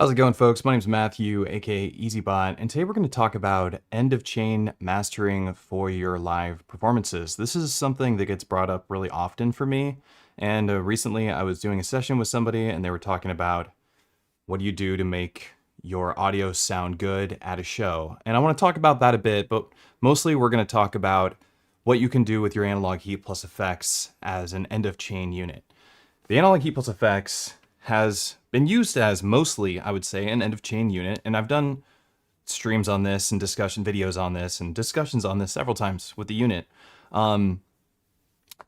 How's it going, folks? My name's Matthew, aka EZBOT, and today we're going to talk about end-of-chain mastering for your live performances. This is something that gets brought up really often for me, and recently I was doing a session with somebody and they were talking about what do you do to make your audio sound good at a show. And I want to talk about that a bit, but mostly we're going to talk about what you can do with your analog heat+fx as an end-of-chain unit. The analog heat+fx has been used as mostly, I would say, an end-of-chain unit, and I've done streams on this and discussion videos on this and discussions on this several times with the unit.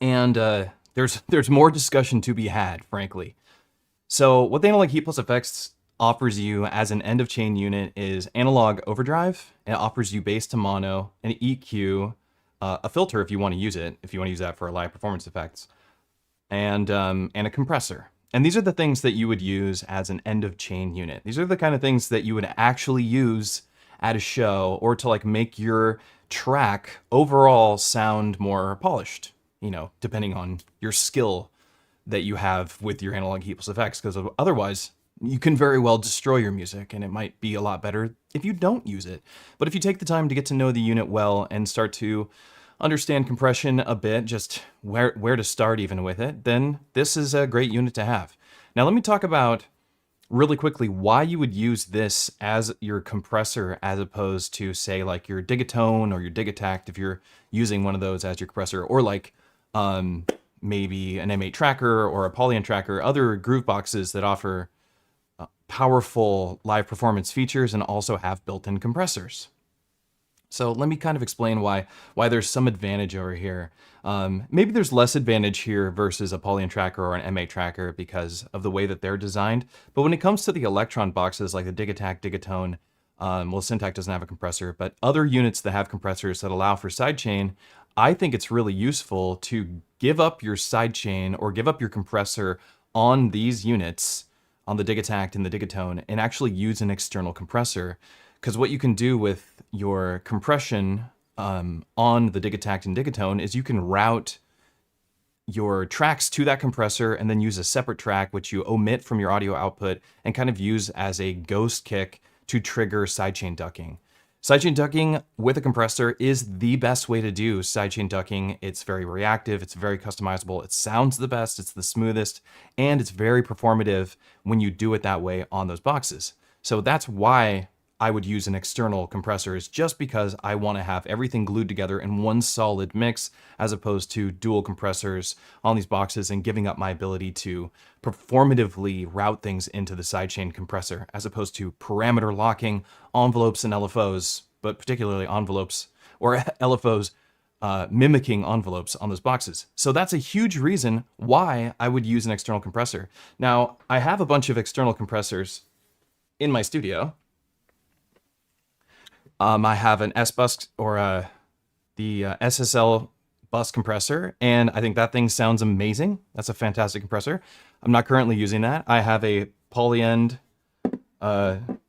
There's more discussion to be had, frankly. So what the analog heat+fx offers you as an end-of-chain unit is analog overdrive. It offers you bass to mono, an EQ, a filter if you want to use it, if you want to use that for live performance effects, and a compressor. And these are the things that you would use as an end-of-chain unit. These are the kind of things that you would actually use at a show or to like make your track overall sound more polished, you know, depending on your skill that you have with your analog heat+fx, because otherwise you can very well destroy your music and it might be a lot better if you don't use it. But if you take the time to get to know the unit well and start to understand compression a bit, just where to start even with it, then this is a great unit to have. Now let me talk about really quickly why you would use this as your compressor as opposed to, say, like your Digatone or your Digitact if you're using one of those as your compressor, or like maybe an M8 tracker or a Polyend tracker, other groove boxes that offer powerful live performance features and also have built-in compressors. So let me kind of explain why there's some advantage over here. Maybe there's less advantage here versus a Polyend tracker or an M8 tracker because of the way that they're designed. But when it comes to the Electron boxes like the Digitact, Digatone, well, Syntac doesn't have a compressor, but other units that have compressors that allow for sidechain, I think it's really useful to give up your sidechain or give up your compressor on these units, on the Digitact and the Digatone, and actually use an external compressor. Because what you can do with your compression on the Digitact and Digatone is you can route your tracks to that compressor and then use a separate track which you omit from your audio output and kind of use as a ghost kick to trigger sidechain ducking. Sidechain ducking with a compressor is the best way to do sidechain ducking. It's very reactive, it's very customizable, it sounds the best, it's the smoothest, and it's very performative when you do it that way on those boxes. So that's why I would use an external compressor, is just because I want to have everything glued together in one solid mix as opposed to dual compressors on these boxes and giving up my ability to performatively route things into the sidechain compressor as opposed to parameter locking envelopes and LFOs, but particularly envelopes or LFOs mimicking envelopes on those boxes. So that's a huge reason why I would use an external compressor. Now, I have a bunch of external compressors in my studio. I have an S-bus or the SSL bus compressor, and I think that thing sounds amazing. That's a fantastic compressor. I'm not currently using that. I have a Polyend, I'm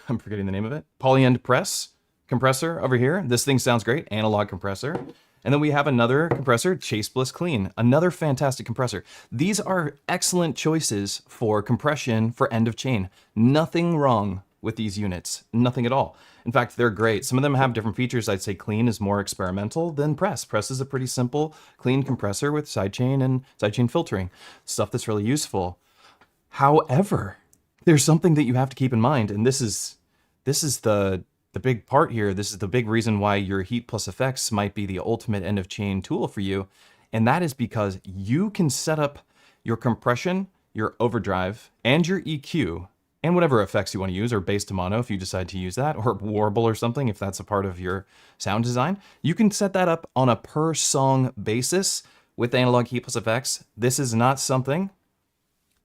forgetting the name of it, Polyend press compressor over here. This thing sounds great, analog compressor. And then we have another compressor, Chase Bliss Clean, another fantastic compressor. These are excellent choices for compression for end of chain. Nothing wrong with these units, nothing at all. In fact, they're great. Some of them have different features. I'd say Clean is more experimental than Press. Press is a pretty simple, clean compressor with sidechain and sidechain filtering, stuff that's really useful. However, there's something that you have to keep in mind, and this is the big part here. This is the big reason why your heat+fx might be the ultimate end of chain tool for you, and that is because you can set up your compression, your overdrive, and your EQ, and whatever effects you want to use, or bass to mono if you decide to use that, or warble or something if that's a part of your sound design. You can set that up on a per song basis with analog heat+fx. This is not something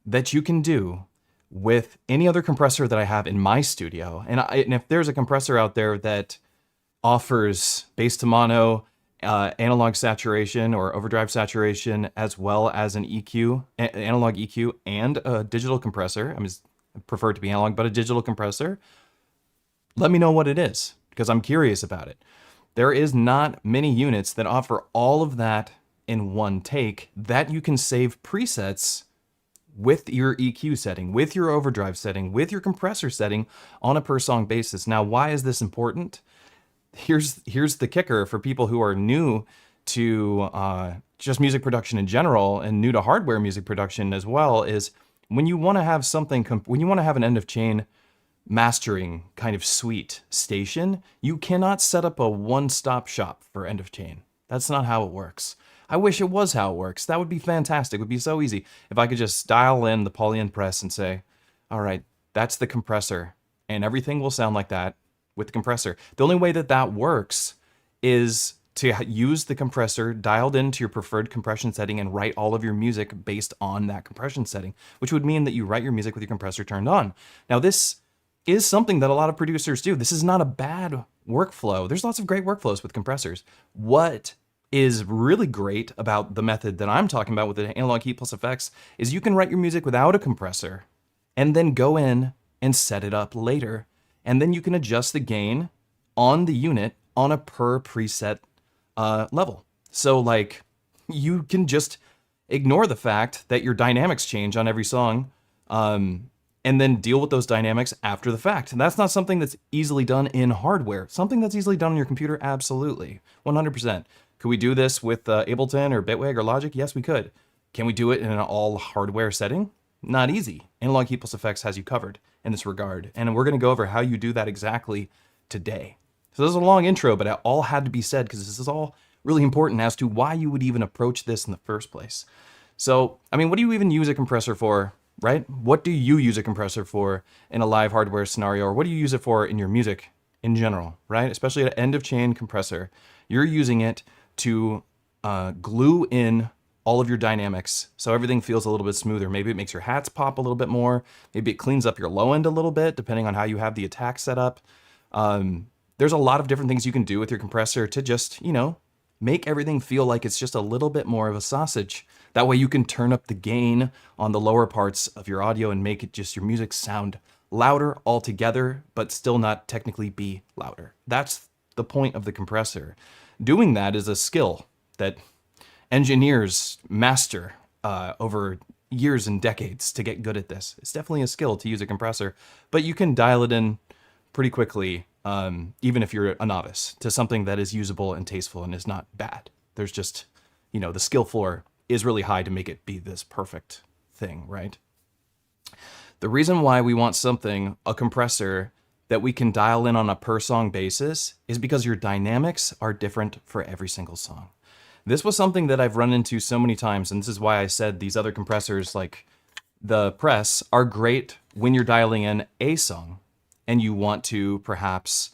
that you can do with any other compressor that I have in my studio. And if there's a compressor out there that offers bass to mono, analog saturation or overdrive saturation, as well as an EQ, analog EQ, and a digital compressor, I prefer it to be analog, but a digital compressor, let me know what it is, because I'm curious about it. There is not many units that offer all of that in one take that you can save presets with your EQ setting, with your overdrive setting, with your compressor setting on a per song basis. Now, why is this important? Here's the kicker for people who are new to just music production in general and new to hardware music production as well, is when you want to have something, when you want to have an end of chain mastering kind of suite station, you cannot set up a one-stop shop for end of chain. That's not how it works. I wish it was how it works. That would be fantastic. It would be so easy if I could just dial in the poly-in press and say, all right, that's the compressor, and everything will sound like that with the compressor. The only way that that works is to use the compressor dialed into your preferred compression setting and write all of your music based on that compression setting, which would mean that you write your music with your compressor turned on. Now, this is something that a lot of producers do. This is not a bad workflow. There's lots of great workflows with compressors. What is really great about the method that I'm talking about with the analog heat+fx is you can write your music without a compressor and then go in and set it up later. And then you can adjust the gain on the unit on a per preset level. So like you can just ignore the fact that your dynamics change on every song and then deal with those dynamics after the fact. And that's not something that's easily done in hardware. Something that's easily done on your computer, absolutely, 100%. Could we do this with Ableton or Bitwig or Logic? Yes, we could. Can we do it in an all hardware setting? Not easy. Analog heat+fx has you covered in this regard. And we're going to go over how you do that exactly today. So this is a long intro, but it all had to be said because this is all really important as to why you would even approach this in the first place. So, I mean, what do you even use a compressor for, right? What do you use a compressor for in a live hardware scenario, or what do you use it for in your music in general, right? Especially an end of chain compressor. You're using it to glue in all of your dynamics so everything feels a little bit smoother. Maybe it makes your hats pop a little bit more. Maybe it cleans up your low end a little bit, depending on how you have the attack set up. There's a lot of different things you can do with your compressor to just, you know, make everything feel like it's just a little bit more of a sausage. That way you can turn up the gain on the lower parts of your audio and make it just your music sound louder altogether, but still not technically be louder. That's the point of the compressor. Doing that is a skill that engineers master over years and decades to get good at this. It's definitely a skill to use a compressor, but you can dial it in pretty quickly, even if you're a novice, to something that is usable and tasteful and is not bad. There's just, you know, the skill floor is really high to make it be this perfect thing, right? The reason why we want something, a compressor, that we can dial in on a per song basis is because your dynamics are different for every single song. This was something that I've run into so many times, and this is why I said these other compressors like the Press are great when you're dialing in a song and you want to perhaps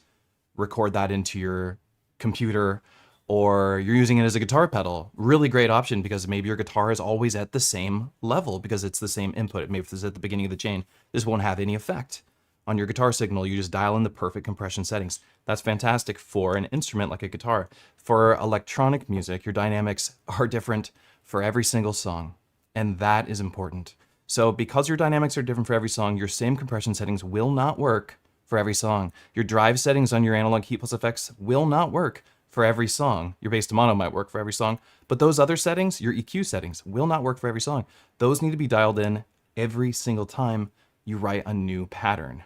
record that into your computer, or you're using it as a guitar pedal. Really great option because maybe your guitar is always at the same level because it's the same input. Maybe if it's at the beginning of the chain, this won't have any effect on your guitar signal. You just dial in the perfect compression settings. That's fantastic for an instrument like a guitar. For electronic music, your dynamics are different for every single song, and that is important. So because your dynamics are different for every song, your same compression settings will not work for every song. Your drive settings on your analog heat+fx will not work for every song. Your bass to mono might work for every song, but those other settings, your EQ settings, will not work for every song. Those need to be dialed in every single time you write a new pattern.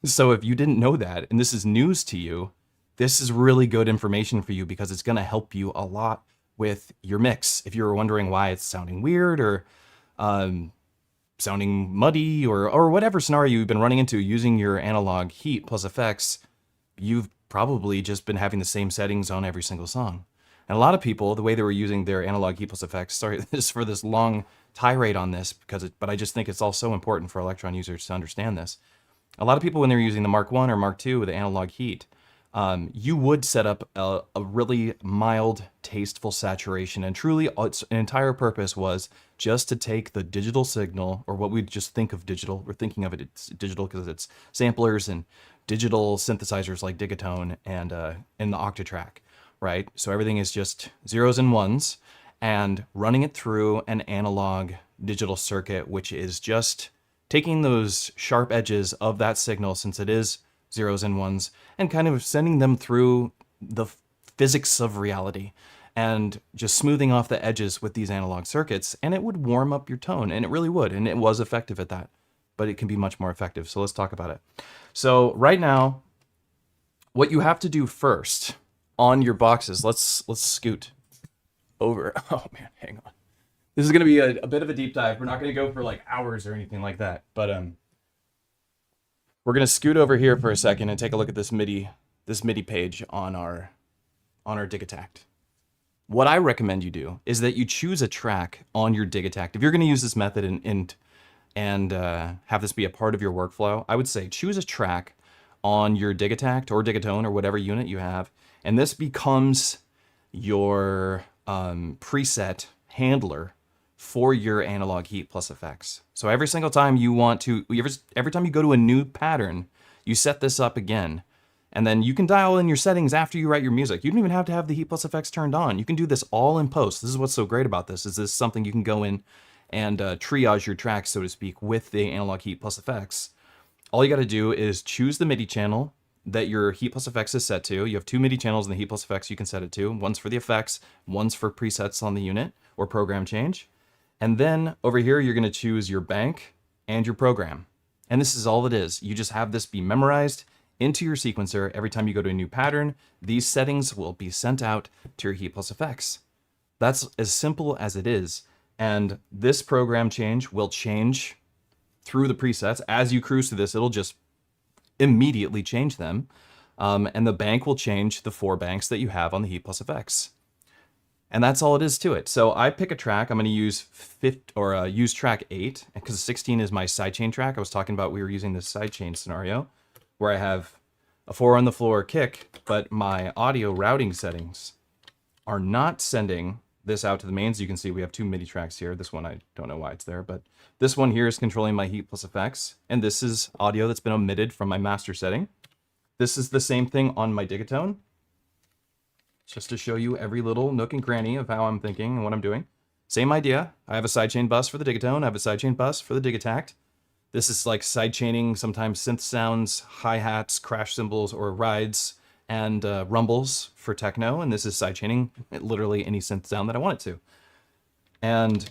So if you didn't know that, and this is news to you, this is really good information for you because it's going to help you a lot with your mix. If you're wondering why it's sounding weird or sounding muddy or whatever scenario you've been running into using your analog heat+fx, you've probably just been having the same settings on every single song. And a lot of people, the way they were using their analog heat+fx, sorry this for this long tirade on this, but I just think it's all so important for Electron users to understand this. A lot of people, when they're using the Mark I or Mark II with the analog heat, you would set up a really mild, tasteful saturation, and truly its entire purpose was just to take the digital signal, or what we just think of digital. We're thinking of it, it's digital because it's samplers and digital synthesizers like Digatone and in the Octatrack, right? So everything is just zeros and ones, and running it through an analog digital circuit, which is just taking those sharp edges of that signal, since it is zeros and ones, and kind of sending them through the physics of reality and just smoothing off the edges with these analog circuits, and it would warm up your tone, and it really would, and it was effective at that, but it can be much more effective. So let's talk about it. So right now, what you have to do first on your boxes, let's scoot over. Oh man, hang on. This is going to be a bit of a deep dive. We're not going to go for like hours or anything like that, but we're going to scoot over here for a second and take a look at this MIDI page on our Digitact. What I recommend you do is that you choose a track on your Digitact. If you're going to use this method and have this be a part of your workflow, I would say choose a track on your Digitact or Digatone or whatever unit you have, and this becomes your preset handler for your analog heat+fx. So every single time you want to, every time you go to a new pattern, you set this up again. And then you can dial in your settings after you write your music. You don't even have to have the heat+fx turned on. You can do this all in post. This is what's so great about this, is this something you can go in and triage your tracks, so to speak, with the analog heat+fx. All you got to do is choose the MIDI channel that your heat+fx is set to. You have 2 MIDI channels in the heat+fx you can set it to. One's for the effects, one's for presets on the unit or program change. And then over here, you're going to choose your bank and your program. And this is all it is. You just have this be memorized into your sequencer. Every time you go to a new pattern, these settings will be sent out to your heat+fx. That's as simple as it is. And this program change will change through the presets. As you cruise through this, it'll just immediately change them. And the bank will change the 4 banks that you have on the heat+fx. And that's all it is to it. So I pick a track. I'm going to use use track 8 because 16 is my sidechain track. I was talking about we were using this sidechain scenario where I have a 4 on the floor kick, but my audio routing settings are not sending this out to the mains. You can see we have 2 MIDI tracks here. This one, I don't know why it's there, but this one here is controlling my heat+fx, and this is audio that's been omitted from my master setting. This is the same thing on my Digatone, just to show you every little nook and cranny of how I'm thinking and what I'm doing. Same idea. I have a sidechain bus for the Digatone. I have a sidechain bus for the Digitact. This is like sidechaining sometimes synth sounds, hi-hats, crash cymbals, or rides, and rumbles for techno. And this is sidechaining literally any synth sound that I want it to. And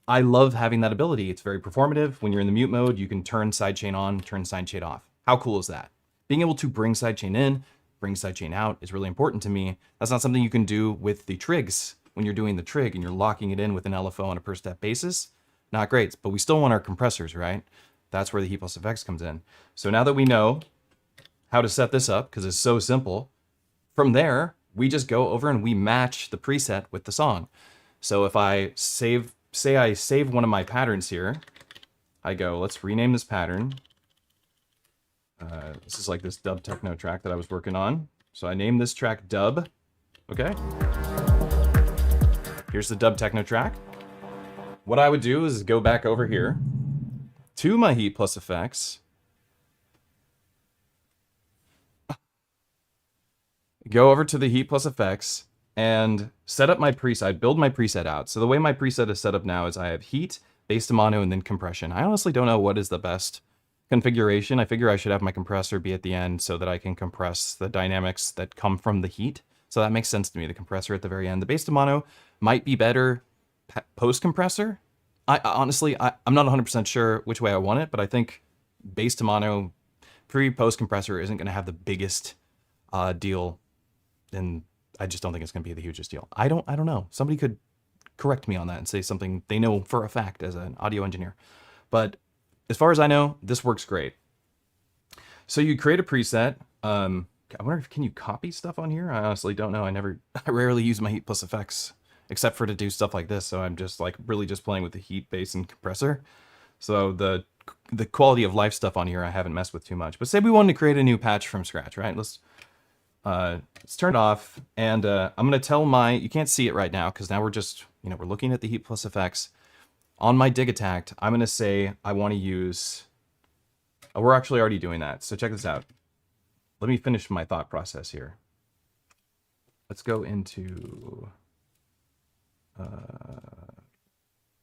I love having that ability. It's very performative. When you're in the mute mode, you can turn sidechain on, turn sidechain off. How cool is that? Being able to bring sidechain in, bring sidechain out is really important to me. That's not something you can do with the trigs when you're doing the trig and you're locking it in with an LFO on a per step basis. Not great, but we still want our compressors, right? That's where the heat+fx comes in. So now that we know how to set this up, because it's so simple, from there, we just go over and we match the preset with the song. So if I say I save one of my patterns here, I go, let's rename this pattern. This is like this dub techno track that I was working on. So I named this track dub. Okay. Here's the dub techno track. What I would do is go back over here to my heat+fx. Go over to the heat+fx and set up my preset, build my preset out. So the way my preset is set up now is I have heat, bass to mono, and then compression. I honestly don't know what is the best configuration. I figure I should have my compressor be at the end so that I can compress the dynamics that come from the heat. So that makes sense to me, the compressor at the very end. The bass to mono might be better post-compressor. Honestly, I'm not 100% sure which way I want it, but I think bass to mono pre-post compressor isn't going to have the biggest deal, and I just don't think it's going to be the hugest deal. I don't know. Somebody could correct me on that and say something they know for a fact as an audio engineer. But as far as I know, this works great. So you create a preset. I wonder if can you copy stuff on here? I honestly don't know. I rarely use my heat+fx except for to do stuff like this. So I'm just like really just playing with the heat, bass, and compressor. So the quality of life stuff on here I haven't messed with too much. But say we wanted to create a new patch from scratch, right? Let's turn it off, and I'm gonna tell you can't see it right now because now we're just we're looking at the heat+fx. On my Digitact, I'm gonna say I want to use. We're actually already doing that. So check this out. Let me finish my thought process here. Let's go into.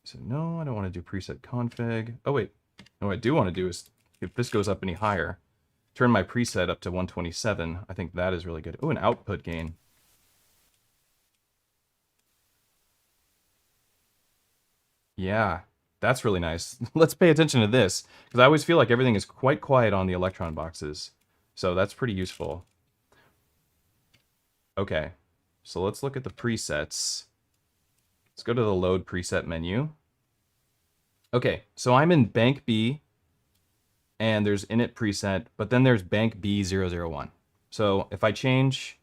So no, I don't want to do preset config. Oh wait, no, what I do want to do is if this goes up any higher, turn my preset up to 127. I think that is really good. Oh, an output gain. Yeah, that's really nice. Let's pay attention to this, because I always feel like everything is quite quiet on the Electron boxes. So that's pretty useful. Okay, so let's look at the presets. Let's go to the load preset menu. Okay, so I'm in bank B, and there's init preset, but then there's bank B001. So if I change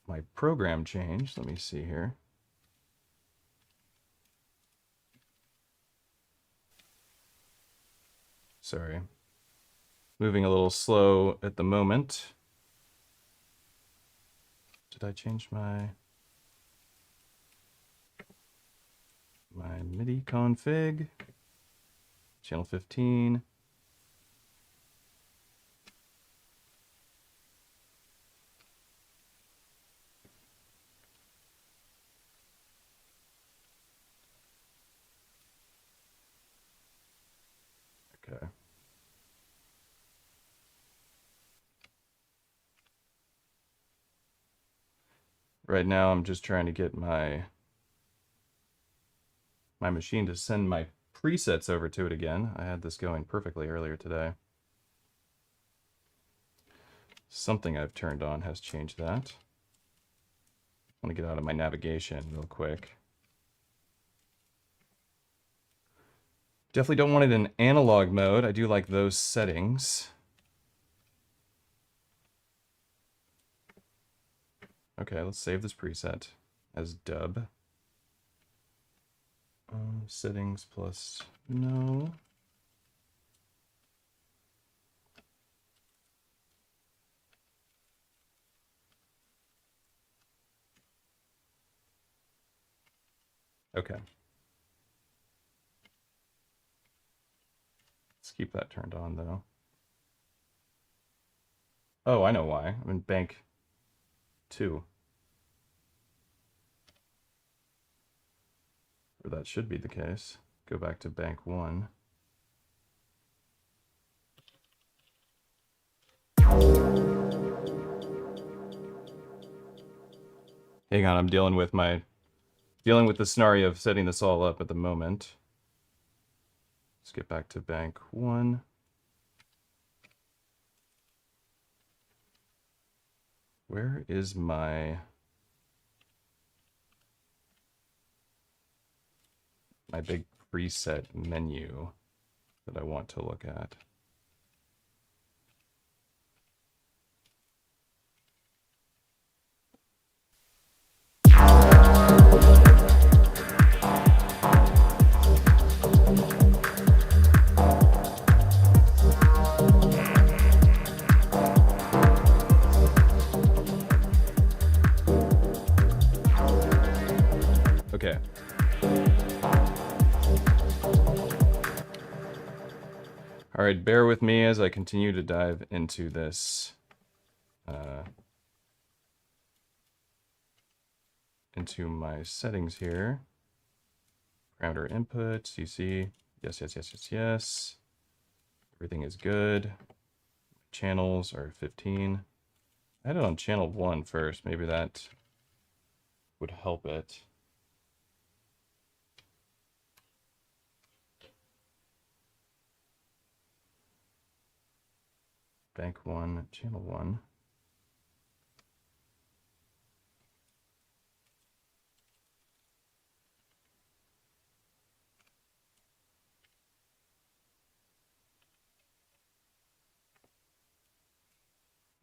my program change, let me see here. Sorry. Moving a little slow at the moment. Did I change my MIDI config? Channel 15. Okay. Right now I'm just trying to get my machine to send my presets over to it again. I had this going perfectly earlier today. Something I've turned on has changed that. I want to get out of my navigation real quick. Definitely don't want it in analog mode. I do like those settings. Okay, let's save this preset as dub. Settings plus no. Okay. Let's keep that turned on though. Oh, I know why. I'm in bank 2. Or that should be the case. Go back to bank 1. Hang on, I'm dealing with the scenario of setting this all up at the moment. Let's get back to bank 1. Where is my big preset menu that I want to look at? Okay. All right, bear with me as I continue to dive into this, into my settings here. Parameter input, CC, yes, yes, yes, yes, yes. Everything is good. Channels are 15. I had it on channel 1 first. Maybe that would help it. Bank 1, channel 1.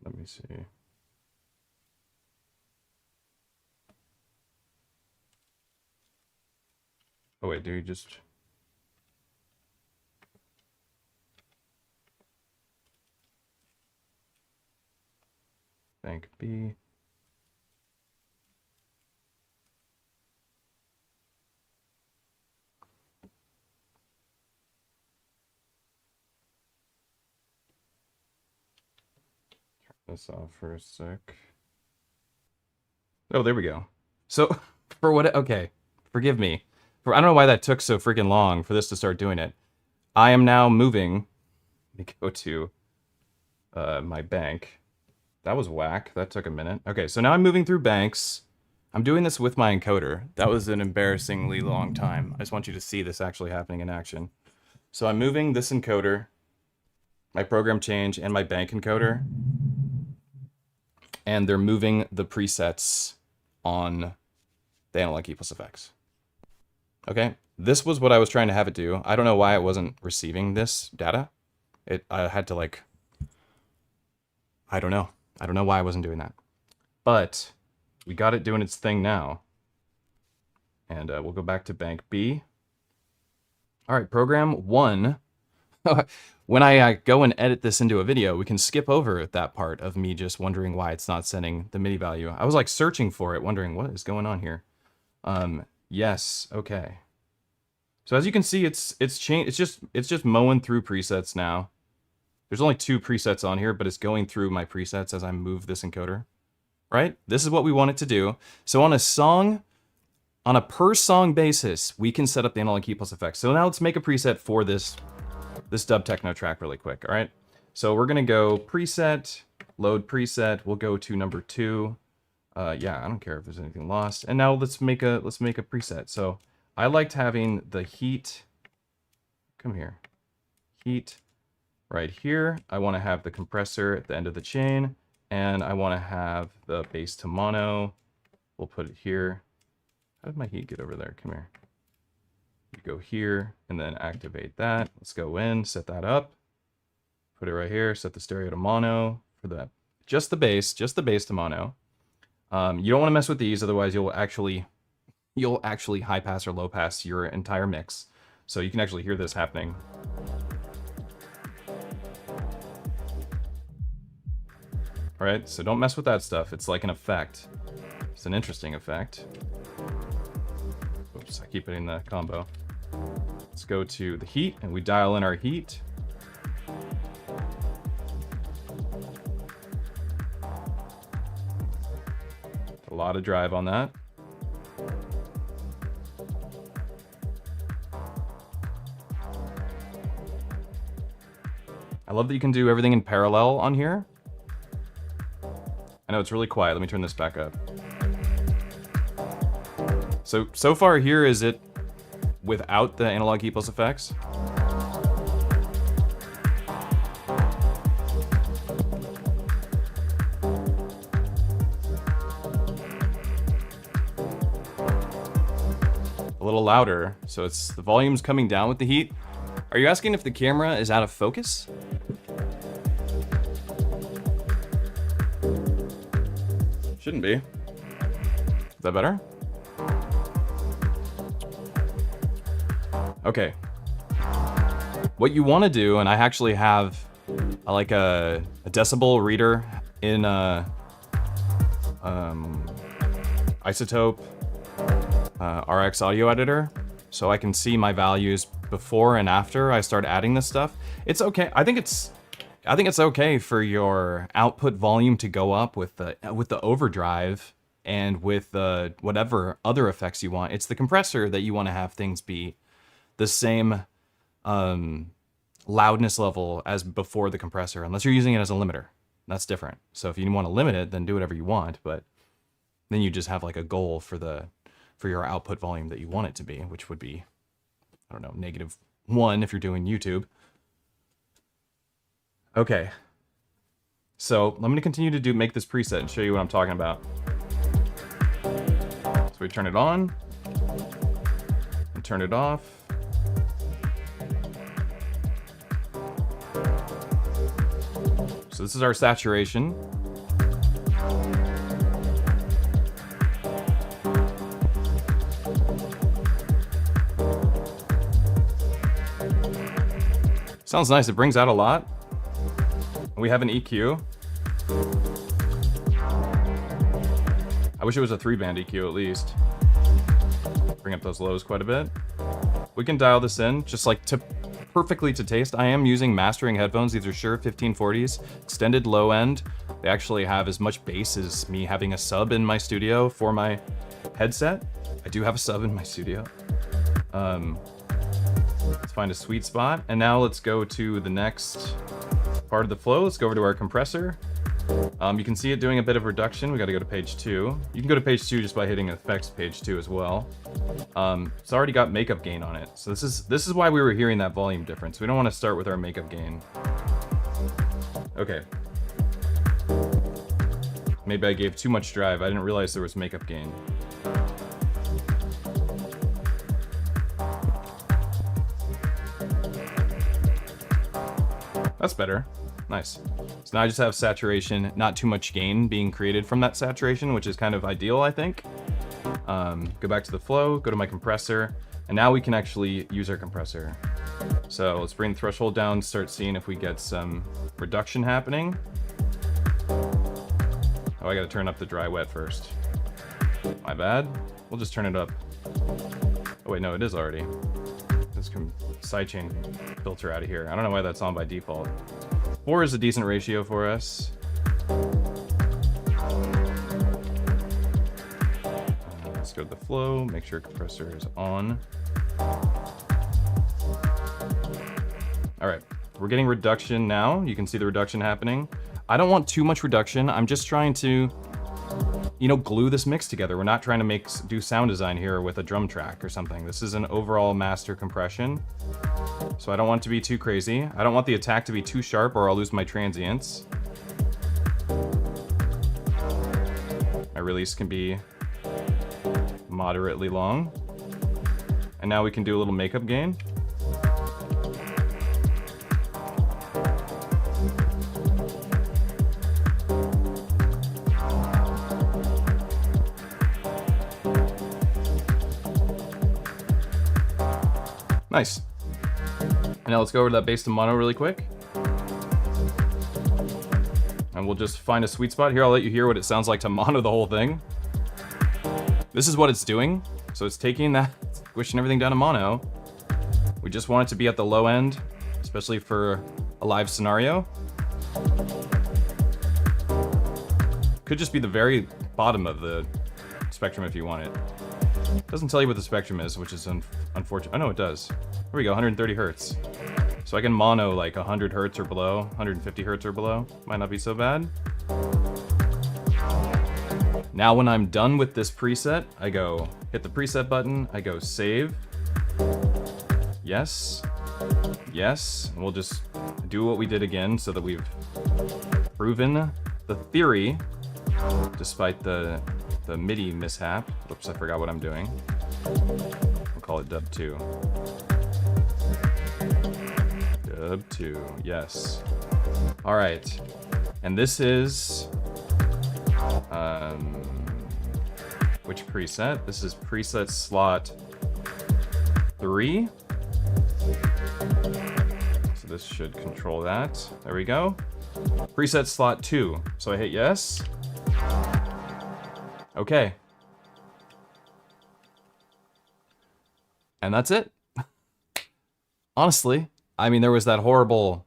Let me see. Oh wait, do you just... Bank B. Turn this off for a sec. Oh, there we go. So, for what... Okay, forgive me. I don't know why that took so freaking long for this to start doing it. I am now moving. Let me go to my bank. That was whack. That took a minute. Okay, so now I'm moving through banks. I'm doing this with my encoder. That was an embarrassingly long time. I just want you to see this actually happening in action. So I'm moving this encoder, my program change, and my bank encoder, and they're moving the presets on the analog heat+fx. Okay, this was what I was trying to have it do. I don't know why it wasn't receiving this data. I had to like, I don't know why I wasn't doing that. But we got it doing its thing now. And we'll go back to bank B. All right, program 1. When I go and edit this into a video, we can skip over that part of me just wondering why it's not sending the MIDI value. I was like searching for it, wondering what is going on here. Yes, okay. So as you can see, it's changed. It's just mowing through presets now. There's only 2 presets on here, but it's going through my presets as I move this encoder. Right? This is what we want it to do. So on a per song basis, we can set up the analog heat+fx. So now let's make a preset for this dub techno track really quick. All right. So we're gonna go preset, load preset. We'll go to number 2. Yeah, I don't care if there's anything lost. And now let's make a preset. So I liked having the heat. Come here, heat right here. I want to have the compressor at the end of the chain. And I want to have the bass to mono. We'll put it here. How did my heat get over there? Come here. You go here and then activate that. Let's go in, set that up. Put it right here. Set the stereo to mono for that. Just the bass to mono. You don't want to mess with these, otherwise you'll actually high pass or low pass your entire mix. So you can actually hear this happening. All right, so don't mess with that stuff. It's like an effect. It's an interesting effect. Oops, I keep hitting the combo. Let's go to the heat and we dial in our heat. A lot of drive on that. I love that you can do everything in parallel on here. I know it's really quiet. Let me turn this back up. So far here is it without the analog heat+fx. A little louder, so the volume's coming down with the heat. Are you asking if the camera is out of focus? Shouldn't be. Is that better? Okay. What you want to do, and I actually have like a decibel reader in iZotope RX audio editor, so I can see my values before and after I start adding this stuff. It's okay. I think it's okay for your output volume to go up with the overdrive and with whatever other effects you want. It's the compressor that you want to have things be the same loudness level as before the compressor, unless you're using it as a limiter. That's different. So if you want to limit it, then do whatever you want, but then you just have like a goal for your output volume that you want it to be, which would be, I don't know, -1 if you're doing YouTube. Okay, so I'm gonna continue to make this preset and show you what I'm talking about. So we turn it on and turn it off. So this is our saturation. Sounds nice, it brings out a lot. We have an EQ. I wish it was a 3-band EQ at least. Bring up those lows quite a bit. We can dial this in just like perfectly to taste. I am using mastering headphones. These are Shure 1540s, extended low end. They actually have as much bass as me having a sub in my studio for my headset. I do have a sub in my studio. Let's find a sweet spot. And now let's go to the next part of the flow. Let's go over to our compressor. You can see it doing a bit of reduction. We got to go to page 2. You can go to page 2 just by hitting effects page 2 as well. It's already got makeup gain on it. So this is why we were hearing that volume difference. We don't want to start with our makeup gain. Okay. Maybe I gave too much drive. I didn't realize there was makeup gain. That's better. Nice. So now I just have saturation, not too much gain being created from that saturation, which is kind of ideal, I think. Go back to the flow, go to my compressor, and now we can actually use our compressor. So let's bring the threshold down, start seeing if we get some reduction happening. Oh, I gotta turn up the dry wet first. My bad. We'll just turn it up. Oh wait, no, it is already. Let's come sidechain filter out of here. I don't know why that's on by default. 4 is a decent ratio for us. Let's go to the flow, make sure compressor is on. All right, we're getting reduction now. You can see the reduction happening. I don't want too much reduction. I'm just trying to, you know, glue this mix together. We're not trying to do sound design here with a drum track or something. This is an overall master compression. So I don't want it to be too crazy. I don't want the attack to be too sharp or I'll lose my transients. My release can be moderately long. And now we can do a little makeup gain. Nice. And now let's go over to that bass to mono really quick. And we'll just find a sweet spot here. I'll let you hear what it sounds like to mono the whole thing. This is what it's doing. So it's taking that, squishing everything down to mono. We just want it to be at the low end, especially for a live scenario. Could just be the very bottom of the spectrum if you want it. Doesn't tell you what the spectrum is, which is unfortunate. Oh no, it does. Here we go, 130 hertz. So I can mono like 100 hertz or below, 150 hertz or below. Might not be so bad. Now when I'm done with this preset, I go hit the preset button, I go save. Yes. Yes. And we'll just do what we did again so that we've proven the theory despite the MIDI mishap. Whoops, I forgot what I'm doing. We'll call it dub 2. Dub 2, yes. All right, and this is, which preset? This is preset slot 3. So this should control that. There we go. Preset slot 2. So I hit yes. Okay. And that's it. Honestly, I mean, there was that horrible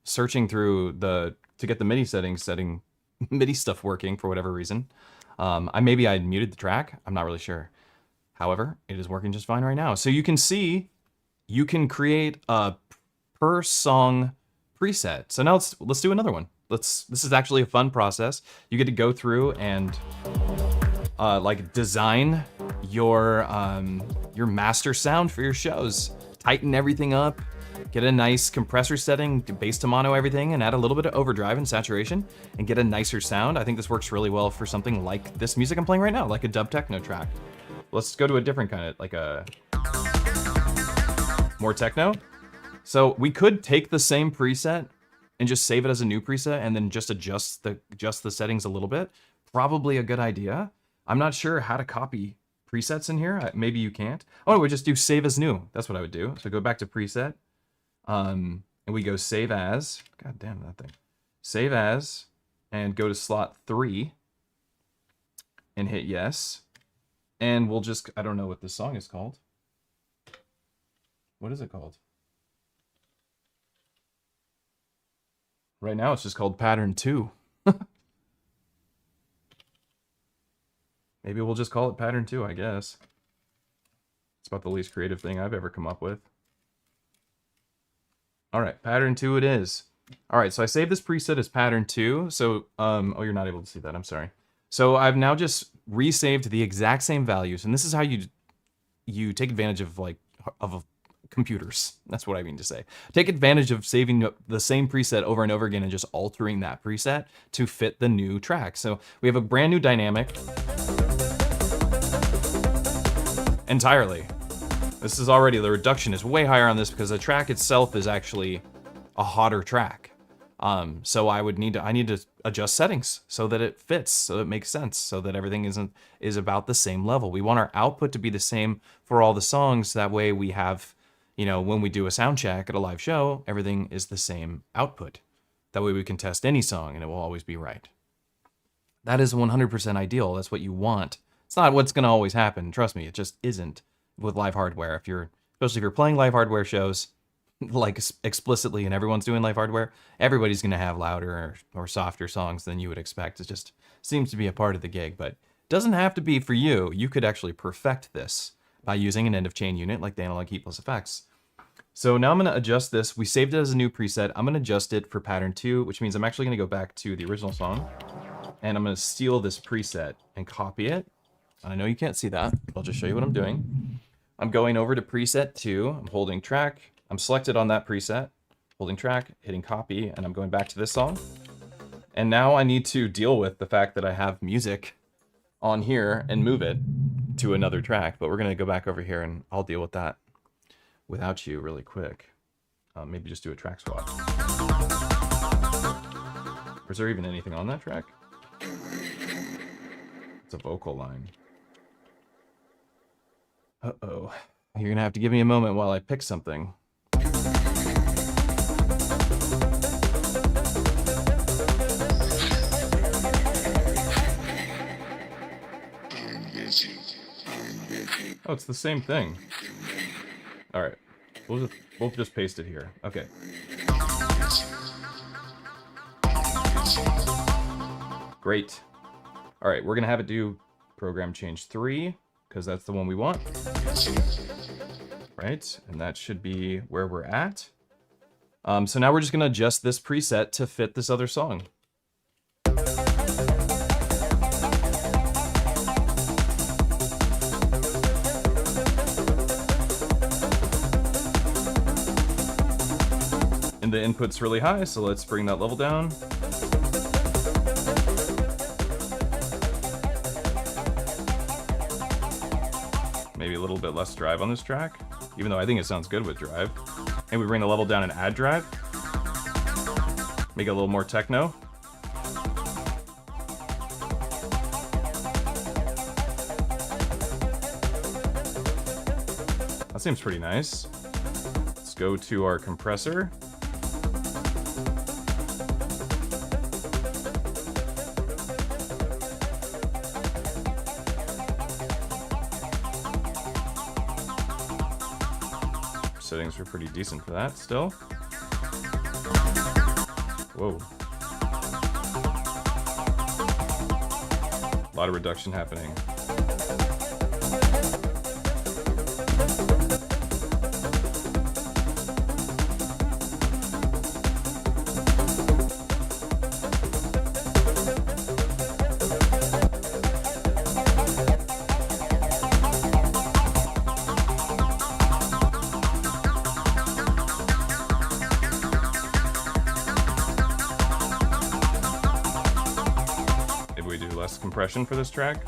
searching through to get the MIDI settings, setting MIDI stuff working for whatever reason. Maybe I muted the track. I'm not really sure. However, it is working just fine right now. So you can see, you can create a per song preset. So now let's do another one. This is actually a fun process. You get to go through and like design your master sound for your shows. Tighten everything up, get a nice compressor setting, bass to mono everything, and add a little bit of overdrive and saturation, and get a nicer sound. I think this works really well for something like this music I'm playing right now, like a dub techno track. Let's go to a different kind of, like a more techno. So we could take the same preset and just save it as a new preset and then just adjust the settings a little bit. Probably a good idea. I'm not sure how to copy presets in here. Maybe you can't. Oh, we just do save as new. That's what I would do. So go back to preset, and we go save as. God damn that thing. Save as, and go to slot 3, and hit yes. And we'll just, I don't know what this song is called. What is it called? Right now it's just called Pattern 2. Maybe we'll just call it Pattern 2, I guess. It's about the least creative thing I've ever come up with. All right, Pattern 2 it is. All right, so I saved this preset as pattern 2. So, oh, you're not able to see that. I'm sorry. So I've now just resaved the exact same values, and this is how you take advantage of computers. That's what I mean to say. Take advantage of saving the same preset over and over again and just altering that preset to fit the new track. So we have a brand new dynamic entirely. This is already, the reduction is way higher on this because the track itself is actually a hotter track. So I need to adjust settings so that it fits, so it makes sense, so that everything is about the same level. We want our output to be the same for all the songs. That way we have, you know, when we do a sound check at a live show, everything is the same output. That way we can test any song and it will always be right. That is 100% ideal. That's what you want. It's not what's going to always happen. Trust me, it just isn't with live hardware. Especially if you're playing live hardware shows, like explicitly, and everyone's doing live hardware, everybody's going to have louder or softer songs than you would expect. It just seems to be a part of the gig, but it doesn't have to be for you. You could actually perfect this by using an end of chain unit like the analog heat+fx. So now I'm going to adjust this. We saved it as a new preset. I'm going to adjust it for pattern 2, which means I'm actually going to go back to the original song, and I'm going to steal this preset and copy it. I know you can't see that. I'll just show you what I'm doing. I'm going over to preset 2. I'm holding track. I'm selected on that preset, holding track, hitting copy, and I'm going back to this song. And now I need to deal with the fact that I have music on here and move it to another track. But we're going to go back over here and I'll deal with that without you really quick. Maybe just do a track swap. Or is there even anything on that track? It's a vocal line. Uh-oh. You're going to have to give me a moment while I pick something. Oh, it's the same thing. All right, we'll just paste it here. Okay. Great. All right, we're gonna have it do program change 3 because that's the one we want. Right, and that should be where we're at. So now we're just gonna adjust this preset to fit this other song. And the input's really high, so let's bring that level down. Maybe a little bit less drive on this track, even though I think it sounds good with drive. And we bring the level down and add drive. Make it a little more techno. That seems pretty nice. Let's go to our compressor. Settings are pretty decent for that still. Whoa. A lot of reduction happening. Less compression for this track.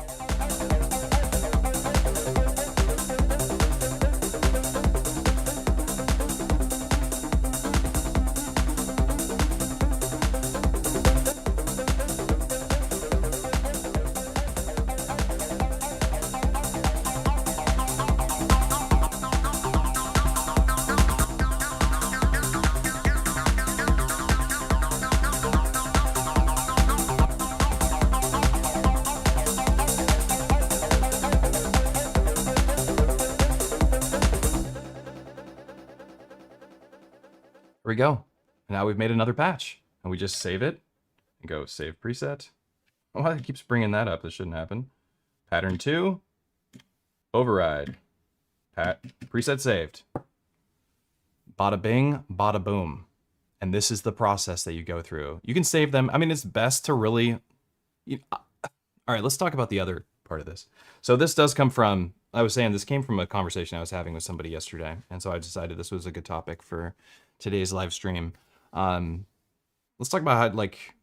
There we go. Now we've made another patch, and we just save it and go save preset. Oh, it keeps bringing that up. This shouldn't happen. Pattern 2, override. Preset saved. Bada bing, bada boom. And this is the process that you go through. You can save them. I mean, it's best to really... all right, let's talk about the other part of this. So this does come from... I was saying this came from a conversation I was having with somebody yesterday. And so I decided this was a good topic for today's live stream. Let's talk about how, like,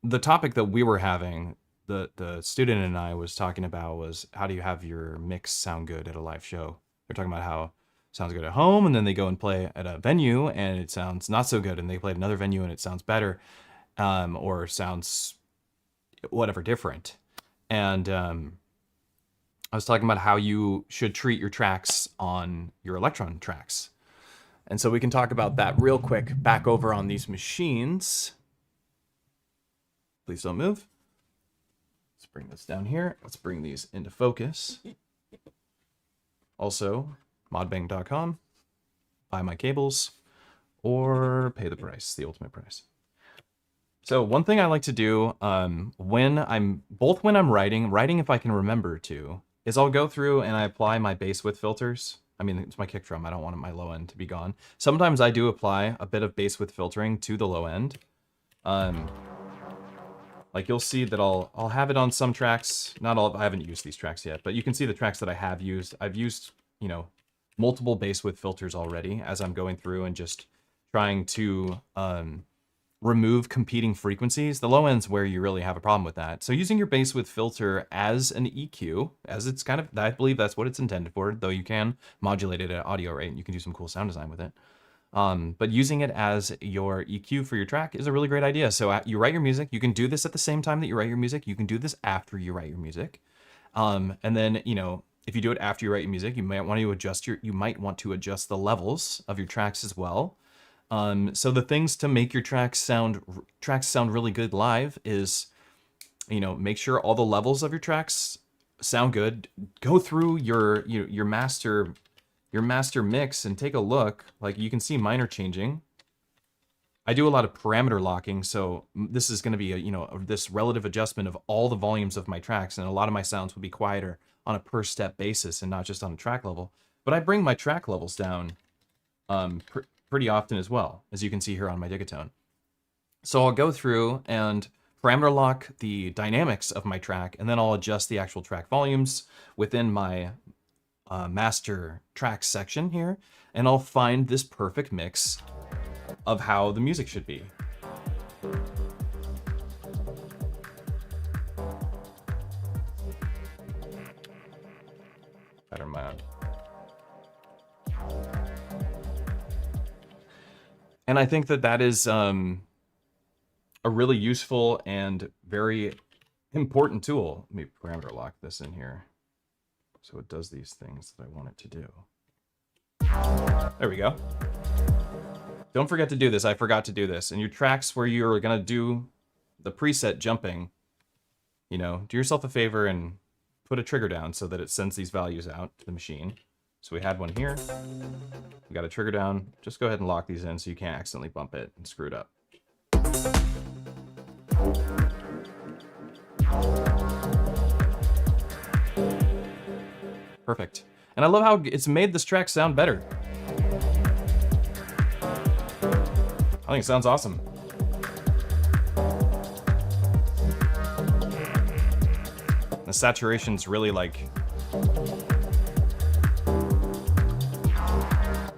the topic that we were having, the student and I was talking about was, how do you have your mix sound good at a live show? They're talking about how it sounds good at home, and then they go and play at a venue and it sounds not so good, and they play at another venue and it sounds better, or sounds whatever different. And I was talking about how you should treat your tracks on your Electron tracks. And so we can talk about that real quick back over on these machines. Please don't move. Let's bring this down here. Let's bring these into focus. Also, modbang.com. Buy my cables or pay the price, the ultimate price. So one thing I like to do when I'm writing if I can remember to, is I'll go through and I apply my bass width filters. I mean, it's my kick drum. I don't want my low end to be gone. Sometimes I do apply a bit of bass width filtering to the low end. Like you'll see that I'll have it on some tracks. Not all. I haven't used these tracks yet, but you can see the tracks that I have used. I've used, you know, multiple bass width filters already as I'm going through and just trying to remove competing frequencies. The low end's where you really have a problem with that. So using your bass width filter as an EQ, as it's kind of, I believe that's what it's intended for, though you can modulate it at audio rate and you can do some cool sound design with it. But using it as your EQ for your track is a really great idea. So you write your music, you can do this at the same time that you write your music, you can do this after you write your music. And then, you know, if you do it after you write your music, you might want to adjust the levels of your tracks as well. So the things to make your tracks sound really good live is, you know, make sure all the levels of your tracks sound good. Go through your master mix and take a look. Like you can see mine are changing. I do a lot of parameter locking, so this is going to be this relative adjustment of all the volumes of my tracks, and a lot of my sounds will be quieter on a per step basis and not just on a track level. But I bring my track levels down pretty often as well, as you can see here on my Digatone. So I'll go through and parameter lock the dynamics of my track, and then I'll adjust the actual track volumes within my master track section here, and I'll find this perfect mix of how the music should be. Better mount. And I think that is a really useful and very important tool. Let me parameter lock this in here so it does these things that I want it to do. There we go. Don't forget to do this. I forgot to do this. In your tracks where you're going to do the preset jumping, you know, do yourself a favor and put a trigger down so that it sends these values out to the machine. So we had one here. We got a trigger down. Just go ahead and lock these in so you can't accidentally bump it and screw it up. Perfect. And I love how it's made this track sound better. I think it sounds awesome. The saturation's really like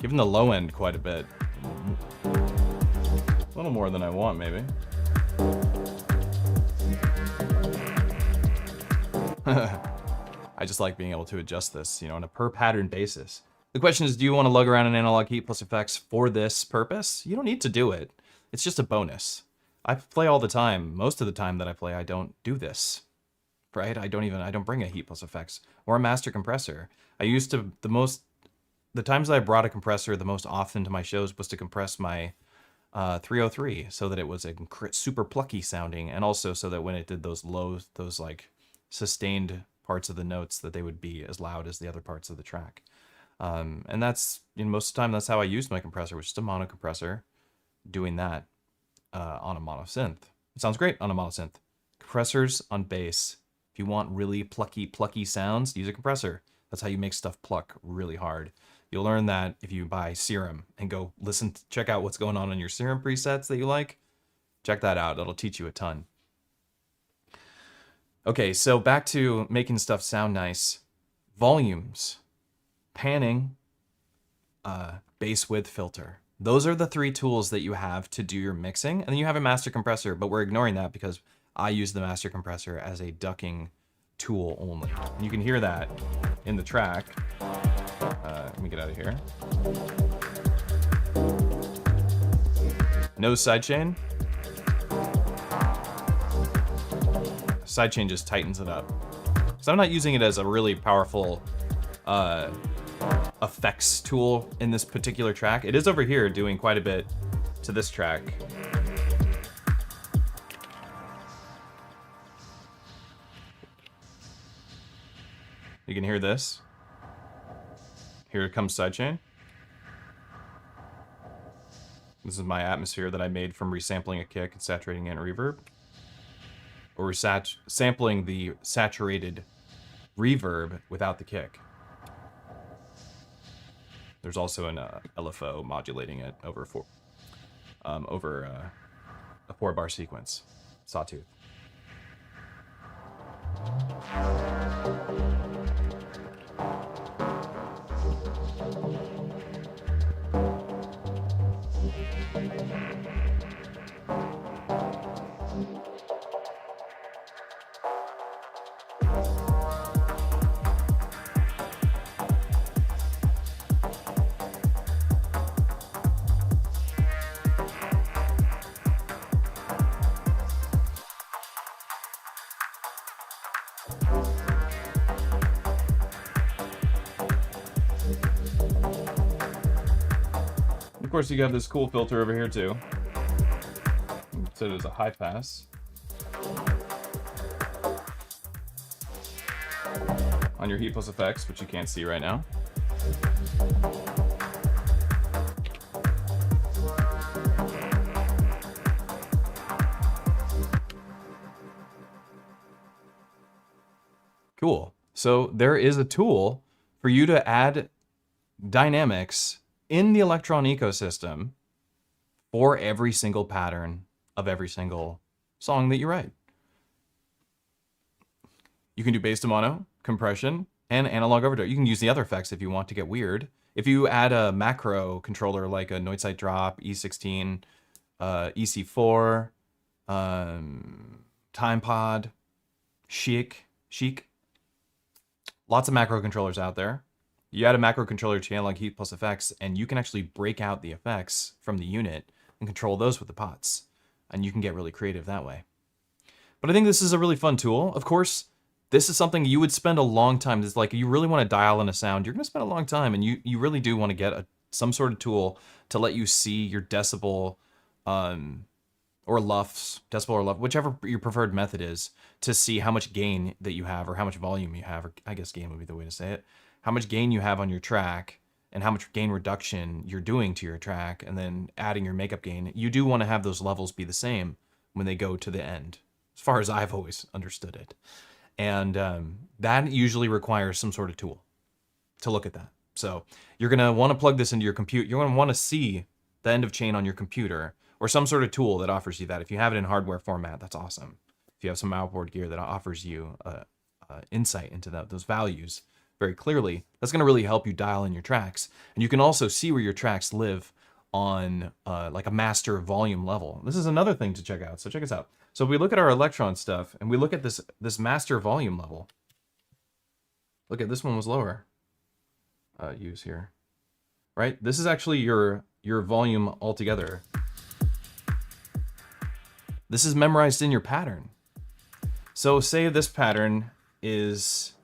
giving the low end quite a bit. A little more than I want, maybe. I just like being able to adjust this, you know, on a per pattern basis. The question is, do you want to lug around an analog heat+fx for this purpose? You don't need to do it. It's just a bonus. I play all the time. Most of the time that I play, I don't do this, right? I don't bring a heat+fx or a master compressor. I used to, the times that I brought a compressor the most often to my shows was to compress my 303 so that it was a super plucky sounding, and also so that when it did those lows, those like sustained parts of the notes, that they would be as loud as the other parts of the track. And that's, you know, most of the time that's how I used my compressor, which is a mono compressor doing that on a mono synth. It sounds great on a mono synth. Compressors on bass. If you want really plucky sounds, use a compressor. That's how you make stuff pluck really hard. You'll learn that if you buy Serum and go listen, check out what's going on in your Serum presets that you like. Check that out. It'll teach you a ton. Okay, so back to making stuff sound nice. Volumes, panning, bass width filter. Those are the 3 tools that you have to do your mixing. And then you have a master compressor, but we're ignoring that because I use the master compressor as a ducking tool only. And you can hear that in the track. Let me get out of here. No sidechain. Sidechain just tightens it up. So I'm not using it as a really powerful effects tool in this particular track. It is over here doing quite a bit to this track. You can hear this. Here comes sidechain. This is my atmosphere that I made from resampling a kick and saturating it in reverb. Or sampling the saturated reverb without the kick. There's also an LFO modulating it over a 4-bar sequence, sawtooth. Of course, you have this cool filter over here too. So there's a high pass. On your heat+fx, which you can't see right now. Cool. So there is a tool for you to add dynamics in the Electron ecosystem for every single pattern of every single song that you write. You can do bass to mono, compression, and analog overdrive. You can use the other effects if you want to get weird. If you add a macro controller like a Noidside Drop, E16, EC4, Time Pod, Chic, lots of macro controllers out there. You add a macro controller to analog heat+fx, and you can actually break out the effects from the unit and control those with the pots. And you can get really creative that way. But I think this is a really fun tool. Of course, this is something you would spend a long time. It's like you really want to dial in a sound. You're going to spend a long time, and you really do want to get some sort of tool to let you see your decibel or LUFS, decibel or LUFS, whichever your preferred method is, to see how much gain that you have or how much volume you have, or I guess gain would be the way to say it. How much gain you have on your track and how much gain reduction you're doing to your track, and then adding your makeup gain. You do want to have those levels be the same when they go to the end, as far as I've always understood it. And that usually requires some sort of tool to look at that. So you're going to want to plug this into your computer. You're going to want to see the end of chain on your computer or some sort of tool that offers you that. If you have it in hardware format, that's awesome. If you have some outboard gear that offers you insight into those values very clearly, that's going to really help you dial in your tracks. And you can also see where your tracks live on like a master volume level. This is another thing to check out. So check us out. So if we look at our Electron stuff and we look at this master volume level, look at this one was lower. Use here, right? This is actually your volume altogether. This is memorized in your pattern. So say this pattern is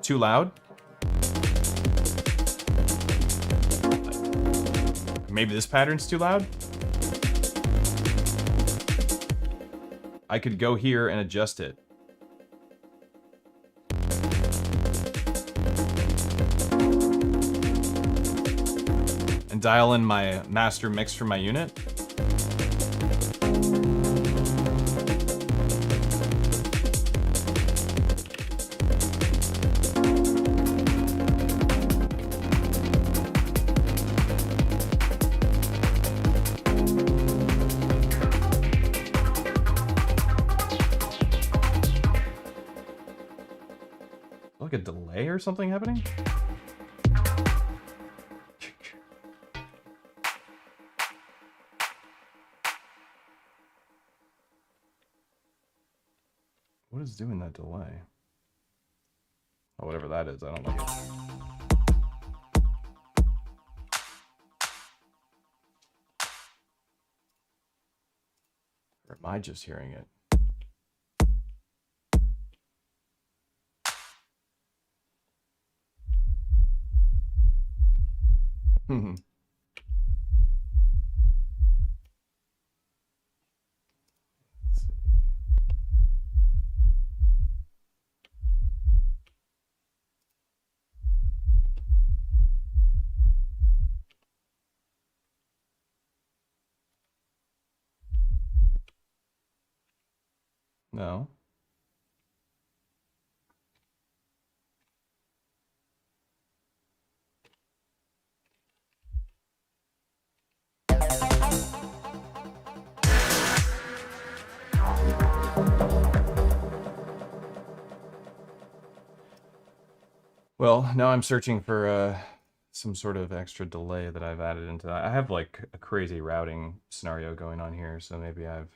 too loud. Maybe this pattern's too loud. I could go here and adjust it. And dial in my master mix for my unit. a delay or something happening? What is doing that delay? Oh, whatever that is, I don't like it. Or am I just hearing it? No. Well, now I'm searching for some sort of extra delay that I've added into that. I have like a crazy routing scenario going on here, so maybe I've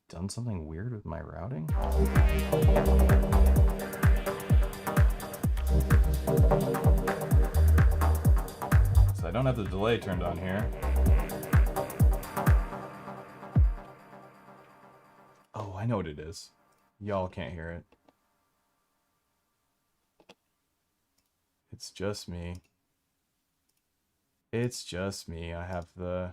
done something weird with my routing. So I don't have the delay turned on here. Oh, I know what it is. Y'all can't hear it. It's just me. It's just me. I have the...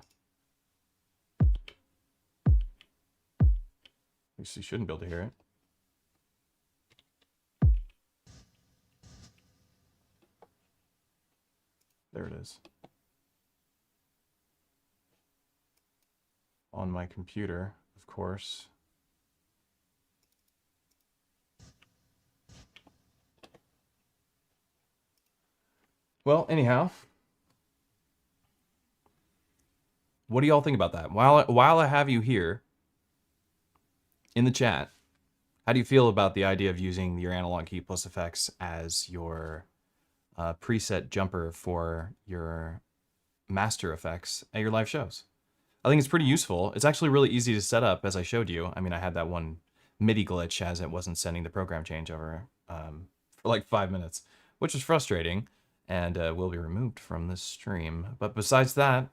At least you shouldn't be able to hear it. There it is. On my computer, of course. Well, anyhow, what do y'all think about that? While I have you here in the chat, how do you feel about the idea of using your analog heat+fx as your preset jumper for your master effects at your live shows? I think it's pretty useful. It's actually really easy to set up, as I showed you. I mean, I had that one MIDI glitch as it wasn't sending the program changeover for like 5 minutes, which was frustrating and will be removed from this stream. But besides that,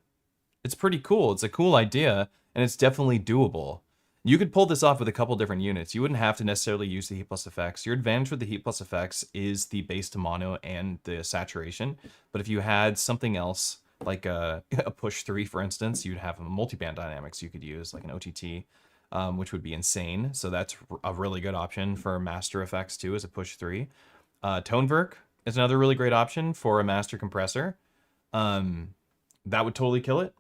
it's pretty cool. It's a cool idea, and it's definitely doable. You could pull this off with a couple different units. You wouldn't have to necessarily use the heat+fx. Your advantage with the heat+fx is the bass to mono and the saturation. But if you had something else, like a push 3, for instance, you'd have a multiband dynamics you could use, like an OTT, which would be insane. So that's a really good option for master effects too, as a push 3. Toneverk is another really great option for a master compressor. That would totally kill it.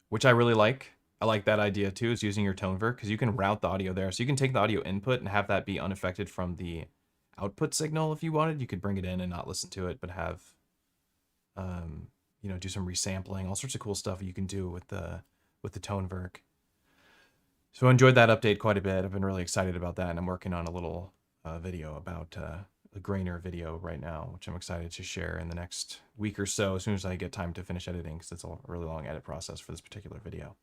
Which I really like. I like that idea too, is using your Toneverk, because you can route the audio there. So you can take the audio input and have that be unaffected from the output signal if you wanted. You could bring it in and not listen to it, but have, you know, do some resampling, all sorts of cool stuff you can do with the Toneverk. So I enjoyed that update quite a bit. I've been really excited about that, and I'm working on a little video about a grainer video right now, which I'm excited to share in the next week or so, as soon as I get time to finish editing, because it's a really long edit process for this particular video.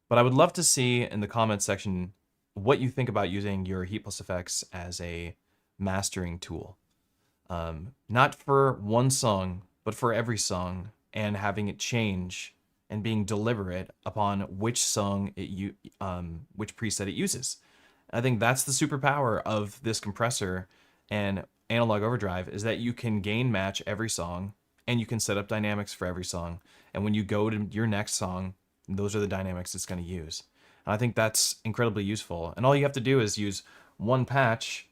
But I would love to see in the comments section what you think about using your heat+fx as a mastering tool. Not for one song, but for every song, and having it change and being deliberate upon which song which preset it uses. I think that's the superpower of this compressor and analog overdrive, is that you can gain match every song, and you can set up dynamics for every song. And when you go to your next song, those are the dynamics it's going to use. And I think that's incredibly useful. And all you have to do is use one patch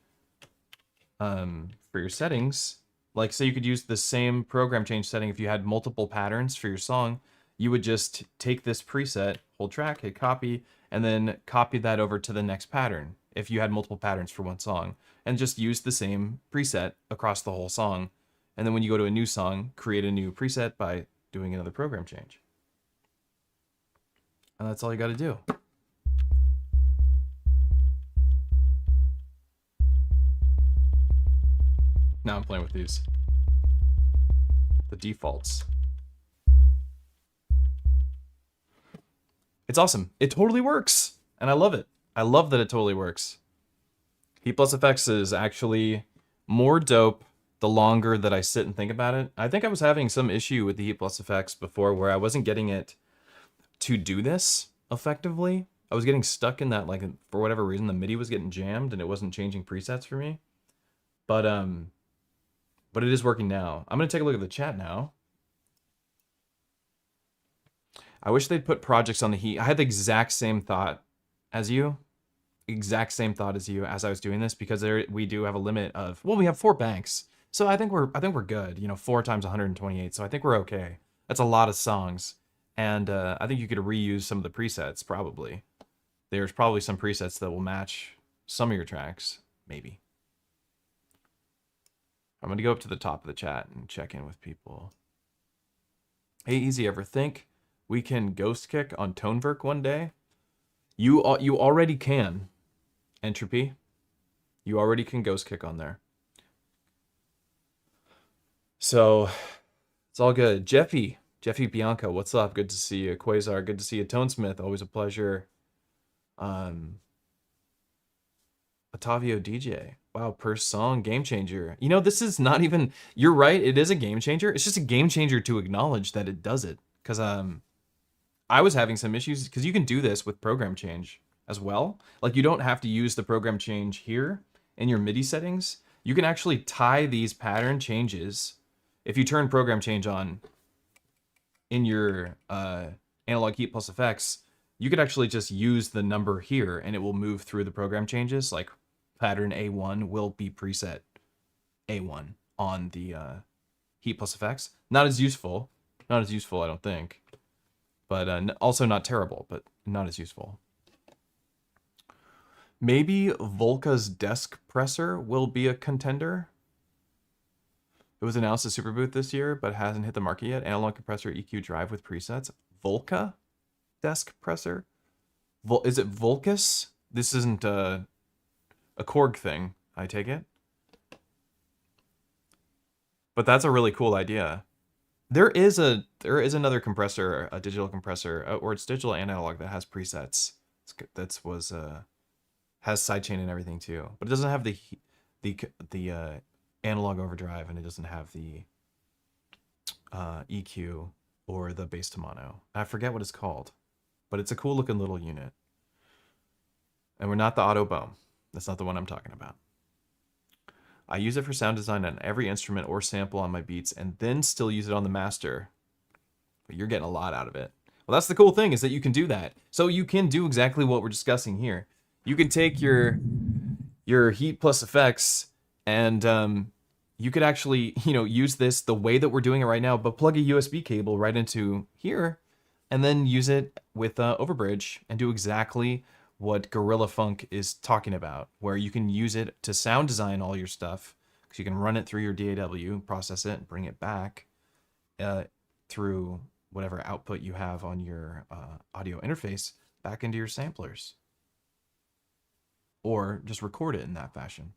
for your settings. Like, say you could use the same program change setting if you had multiple patterns for your song. You would just take this preset, hold track, hit copy, and then copy that over to the next pattern if you had multiple patterns for one song, and just use the same preset across the whole song. And then when you go to a new song, create a new preset by doing another program change. And that's all you got to do. Now I'm playing with these. The defaults. It's awesome. It totally works. And I love it. I love that it totally works. heat+fx is actually more dope the longer that I sit and think about it. I think I was having some issue with the heat+fx before where I wasn't getting it to do this effectively. I was getting stuck in that, like, for whatever reason, the MIDI was getting jammed and it wasn't changing presets for me. But it is working now. I'm gonna take a look at the chat now. I wish they'd put projects on the Heat. I had the exact same thought as you. Exact same thought as you as I was doing this, because we do have a limit of, well, we have 4 banks. So I think we're good, you know, 4 times 128. So I think we're okay. That's a lot of songs. And I think you could reuse some of the presets, probably. There's probably some presets that will match some of your tracks, maybe. I'm gonna go up to the top of the chat and check in with people. Hey, Easy, ever think we can ghost kick on Toneverk one day? You already can, Entropy. You already can ghost kick on there. So it's all good. Jeffy Bianca, what's up? Good to see you. Quasar, good to see you. Tonesmith, always a pleasure. Otavio DJ. Wow, per song, game changer. You know, this is not even, you're right, it is a game changer. It's just a game changer to acknowledge that it does it. Because I was having some issues, because you can do this with program change as well. Like, you don't have to use the program change here in your MIDI settings. You can actually tie these pattern changes. If you turn program change on in your analog heat+fx, you could actually just use the number here and it will move through the program changes. Like pattern A1 will be preset A1 on the heat+fx. Not as useful, I don't think. But also not terrible, but not as useful. Maybe Volca's desk presser will be a contender. It was announced as Superbooth this year, but hasn't hit the market yet. Analog compressor EQ drive with presets. Volca desk presser? Is it Volcus? This isn't a Korg thing, I take it. But that's a really cool idea. There is another compressor, a digital compressor, or it's digital and analog, that has presets. Has sidechain and everything too, but it doesn't have the analog overdrive, and it doesn't have the EQ or the bass to mono. I forget what it's called, but it's a cool looking little unit. And we're not the Auto Bohm. That's not the one I'm talking about. I use it for sound design on every instrument or sample on my beats, and then still use it on the master. But you're getting a lot out of it. Well, that's the cool thing, is that you can do that. So you can do exactly what we're discussing here. You can take your heat+fx and you could actually, you know, use this the way that we're doing it right now, but plug a USB cable right into here and then use it with Overbridge and do exactly what Gorilla Funk is talking about, where you can use it to sound design all your stuff, because you can run it through your DAW, process it, and bring it back through whatever output you have on your audio interface back into your samplers. Or just record it in that fashion.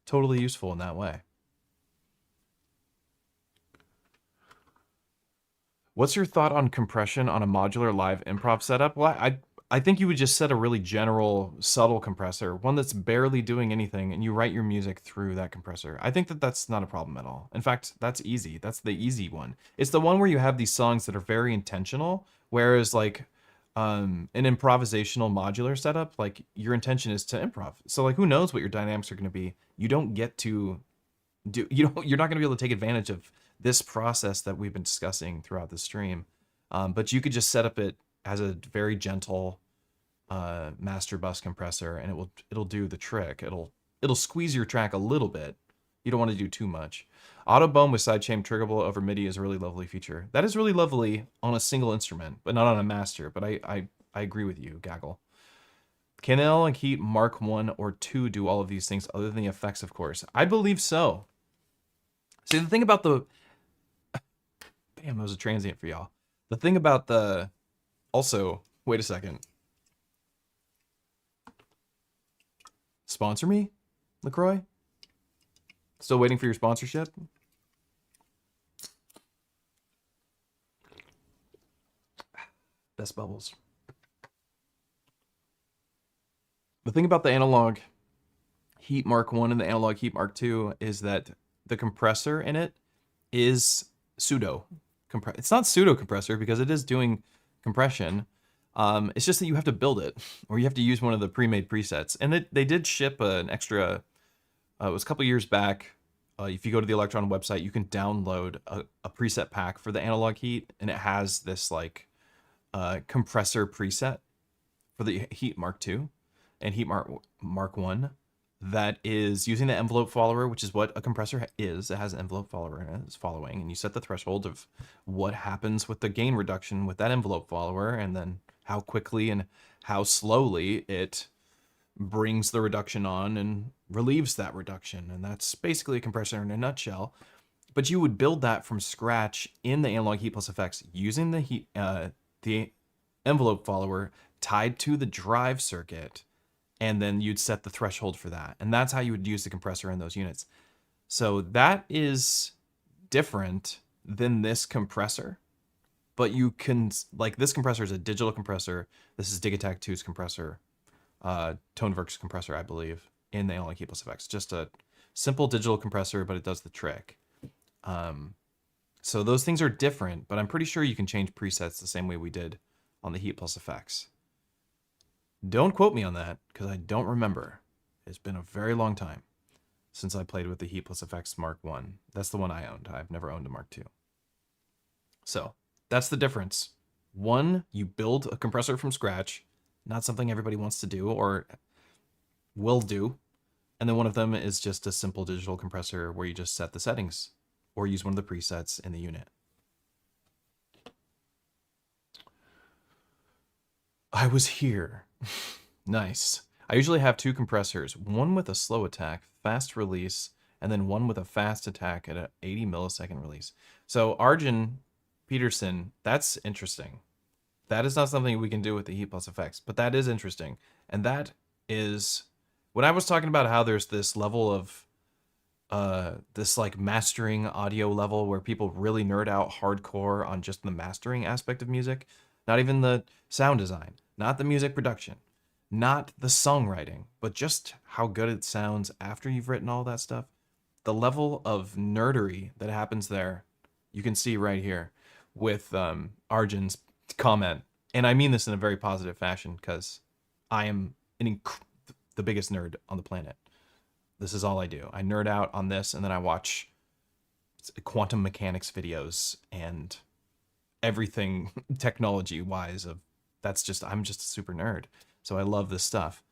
Totally useful in that way. What's your thought on compression on a modular live improv setup? Well, I think you would just set a really general, subtle compressor, one that's barely doing anything, and you write your music through that compressor. I think that that's not a problem at all. In fact, that's easy. That's the easy one. It's the one where you have these songs that are very intentional, whereas like an improvisational modular setup, like your intention is to improv. So like, who knows what your dynamics are going to be? You don't get to do, you're not going to be able to take advantage of this process that we've been discussing throughout the stream. But you could just set up it as a very gentle master bus compressor, and it'll do the trick. It'll squeeze your track a little bit. You don't want to do too much. Auto Bohm with sidechain triggerable over MIDI is a really lovely feature. That is really lovely on a single instrument, but not on a master. But I agree with you, Gaggle. Can Analog Heat Mark 1 or 2 do all of these things other than the effects, of course? I believe so. See, the thing about the... Damn, that was a transient for y'all. The thing about the... Also, wait a second. Sponsor me, LaCroix? Still waiting for your sponsorship? Best bubbles. The thing about the analog Heat Mark 1 and the analog Heat Mark 2 is that the compressor in it is pseudo. It's not pseudo compressor because it is doing compression. It's just that you have to build it, or you have to use one of the pre-made presets. And they did ship an extra, it was a couple years back. If you go to the Electron website, you can download a preset pack for the analog heat, and it has this like compressor preset for the Heat Mark 2 and Heat Mark 1 that is using the envelope follower, which is what a compressor is. It has an envelope follower and it's following, and you set the threshold of what happens with the gain reduction with that envelope follower, and then how quickly and how slowly it brings the reduction on and relieves that reduction. And that's basically a compressor in a nutshell. But you would build that from scratch in the analog heat+fx using the envelope follower tied to the drive circuit, and then you'd set the threshold for that. And that's how you would use the compressor in those units. So that is different than this compressor, but you can, like, this compressor is a digital compressor. This is Digitakt 2's compressor, Tonewerk's compressor, I believe, in the analog heat+fx. Just a simple digital compressor, but it does the trick. So those things are different, but I'm pretty sure you can change presets the same way we did on the heat+fx. Don't quote me on that, because I don't remember. It's been a very long time since I played with the heat+fx Mark 1. That's the one I owned. I've never owned a Mark 2. So that's the difference. One, you build a compressor from scratch, not something everybody wants to do or will do. And then one of them is just a simple digital compressor where you just set the settings or use one of the presets in the unit. I was here. Nice. I usually have two compressors, one with a slow attack, fast release, and then one with a fast attack at an 80 millisecond release. So Arjun Peterson, that's interesting. That is not something we can do with the heat+fx, but that is interesting. And that is, when I was talking about how there's this level of, this like mastering audio level where people really nerd out hardcore on just the mastering aspect of music, not even the sound design, not the music production, not the songwriting, but just how good it sounds after you've written all that stuff. The level of nerdery that happens there, you can see right here with Arjun's comment. And I mean this in a very positive fashion because I am the biggest nerd on the planet. This is all I do. I nerd out on this, and then I watch quantum mechanics videos and everything technology-wise. I'm just a super nerd. So I love this stuff.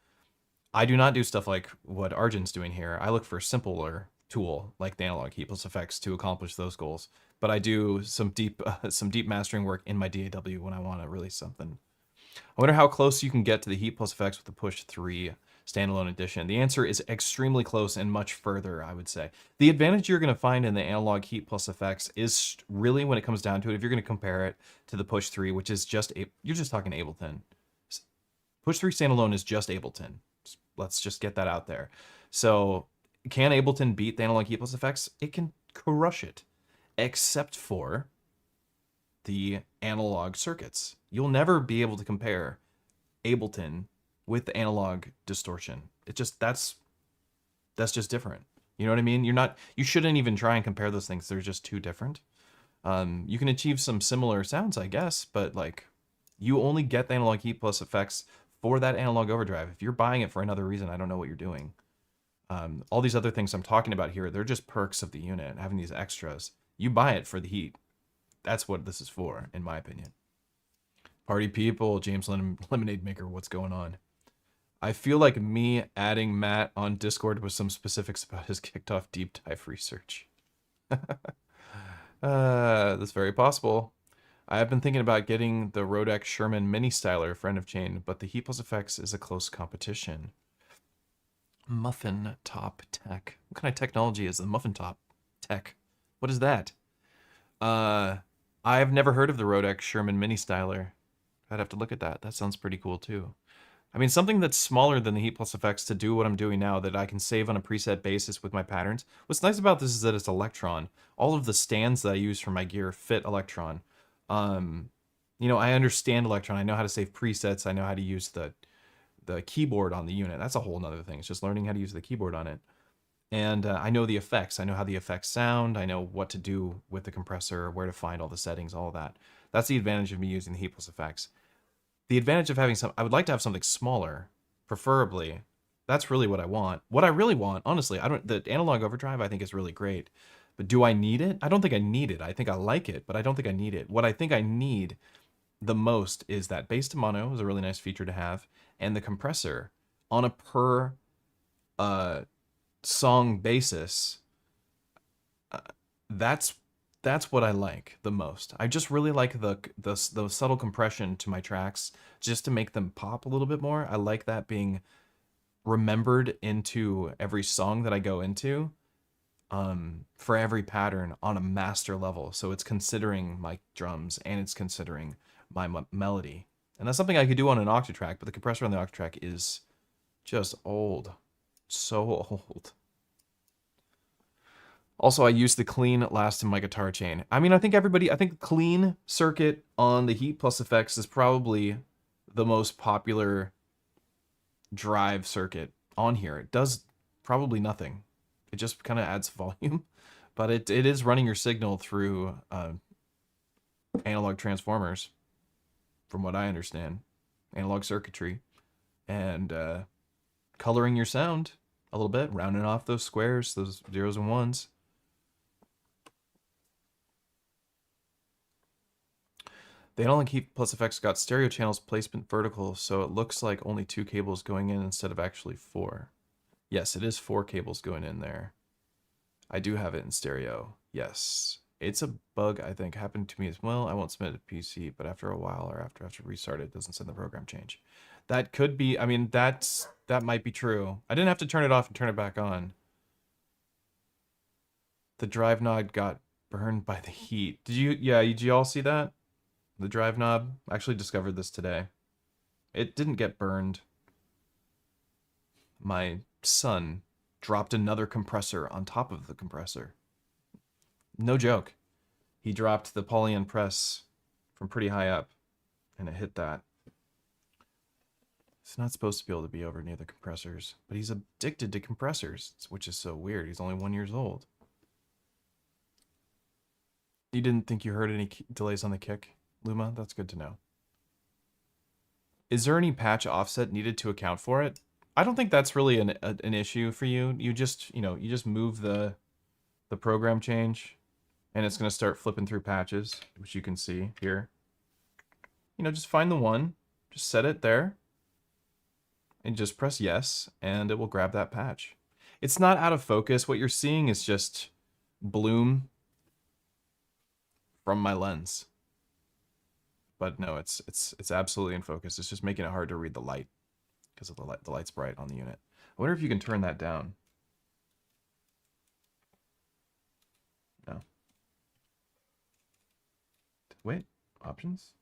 I do not do stuff like what Arjun's doing here. I look for a simpler tool like the analog heat+fx to accomplish those goals. But I do some deep mastering work in my DAW when I want to release something. I wonder how close you can get to the heat+fx with the Push 3 standalone edition. The answer is extremely close and much further, I would say. The advantage you're going to find in the analog heat+fx is really, when it comes down to it, if you're going to compare it to the Push 3, which is you're just talking Ableton. Push 3 standalone is just Ableton. Let's just get that out there. So can Ableton beat the analog heat+fx? It can crush it, except for the analog circuits. You'll never be able to compare Ableton with the analog distortion. That's just different. You know what I mean? You shouldn't even try and compare those things. They're just too different. You can achieve some similar sounds, I guess, but like, you only get the analog heat+fx for that analog overdrive. If you're buying it for another reason, I don't know what you're doing. All these other things I'm talking about here, they're just perks of the unit, having these extras. You buy it for the heat. That's what this is for, in my opinion. Party people, James Lemonade Maker, what's going on? I feel like me adding Matt on Discord with some specifics about his kicked off deep dive research. That's very possible. I have been thinking about getting the Rodec Sherman Mini Styler, friend of Chain, but the heat+fx is a close competition. Muffin Top Tech. What kind of technology is the Muffin Top Tech? What is that? I've never heard of the Rodec Sherman Mini Styler. I'd have to look at that. That sounds pretty cool too. I mean, something that's smaller than the heat+fx to do what I'm doing now that I can save on a preset basis with my patterns. What's nice about this is that it's Electron. All of the stands that I use for my gear fit Electron. You know, I understand Electron. I know how to save presets. I know how to use the keyboard on the unit. That's a whole nother thing. It's just learning how to use the keyboard on it. And I know the effects. I know how the effects sound. I know what to do with the compressor, where to find all the settings, all of that. That's the advantage of me using the heat+fx. The advantage of having I would like to have something smaller, preferably. That's really what I want. What I really want, honestly, the analog overdrive I think is really great. But do I need it? I don't think I need it. I think I like it, but I don't think I need it. What I think I need the most is that bass to mono is a really nice feature to have, and the compressor on a per song basis. That's what I like the most. I just really like the subtle compression to my tracks just to make them pop a little bit more. I like that being remembered into every song that I go into, for every pattern on a master level. So it's considering my drums and it's considering my melody. And that's something I could do on an Octatrack, but the compressor on the Octatrack is just old. So old. Also, I use the clean last in my guitar chain. I mean, I think clean circuit on the heat+fx is probably the most popular drive circuit on here. It does probably nothing. It just kind of adds volume, but it is running your signal through analog transformers, from what I understand, analog circuitry, and coloring your sound a little bit, rounding off those squares, those zeros and ones. The analog heat+fx got stereo channels placement vertical, so it looks like only 2 cables going in instead of actually 4. Yes, it is 4 cables going in there. I do have it in stereo. Yes. It's a bug, I think, happened to me as well. I won't submit it to PC, but after a while or after I have to restart it, it doesn't send the program change. That could be, I mean, that might be true. I didn't have to turn it off and turn it back on. The drive knob got burned by the heat. Did you all see that? The drive knob? I actually discovered this today. It didn't get burned. My son dropped another compressor on top of the compressor. No joke. He dropped the polyend press from pretty high up, and it hit that. It's not supposed to be able to be over near the compressors, but he's addicted to compressors, which is so weird. He's only 1 year old. You didn't think you heard any delays on the kick, Luma? That's good to know. Is there any patch offset needed to account for it? I don't think that's really an issue for you. You just move the program change, and it's going to start flipping through patches, which you can see here. Just find the one, just set it there, and just press yes, and it will grab that patch. It's not out of focus. What you're seeing is just bloom from my lens. But no, it's absolutely in focus. It's just making it hard to read the light because of the light's bright on the unit. I wonder if you can turn that down. No. Wait, options?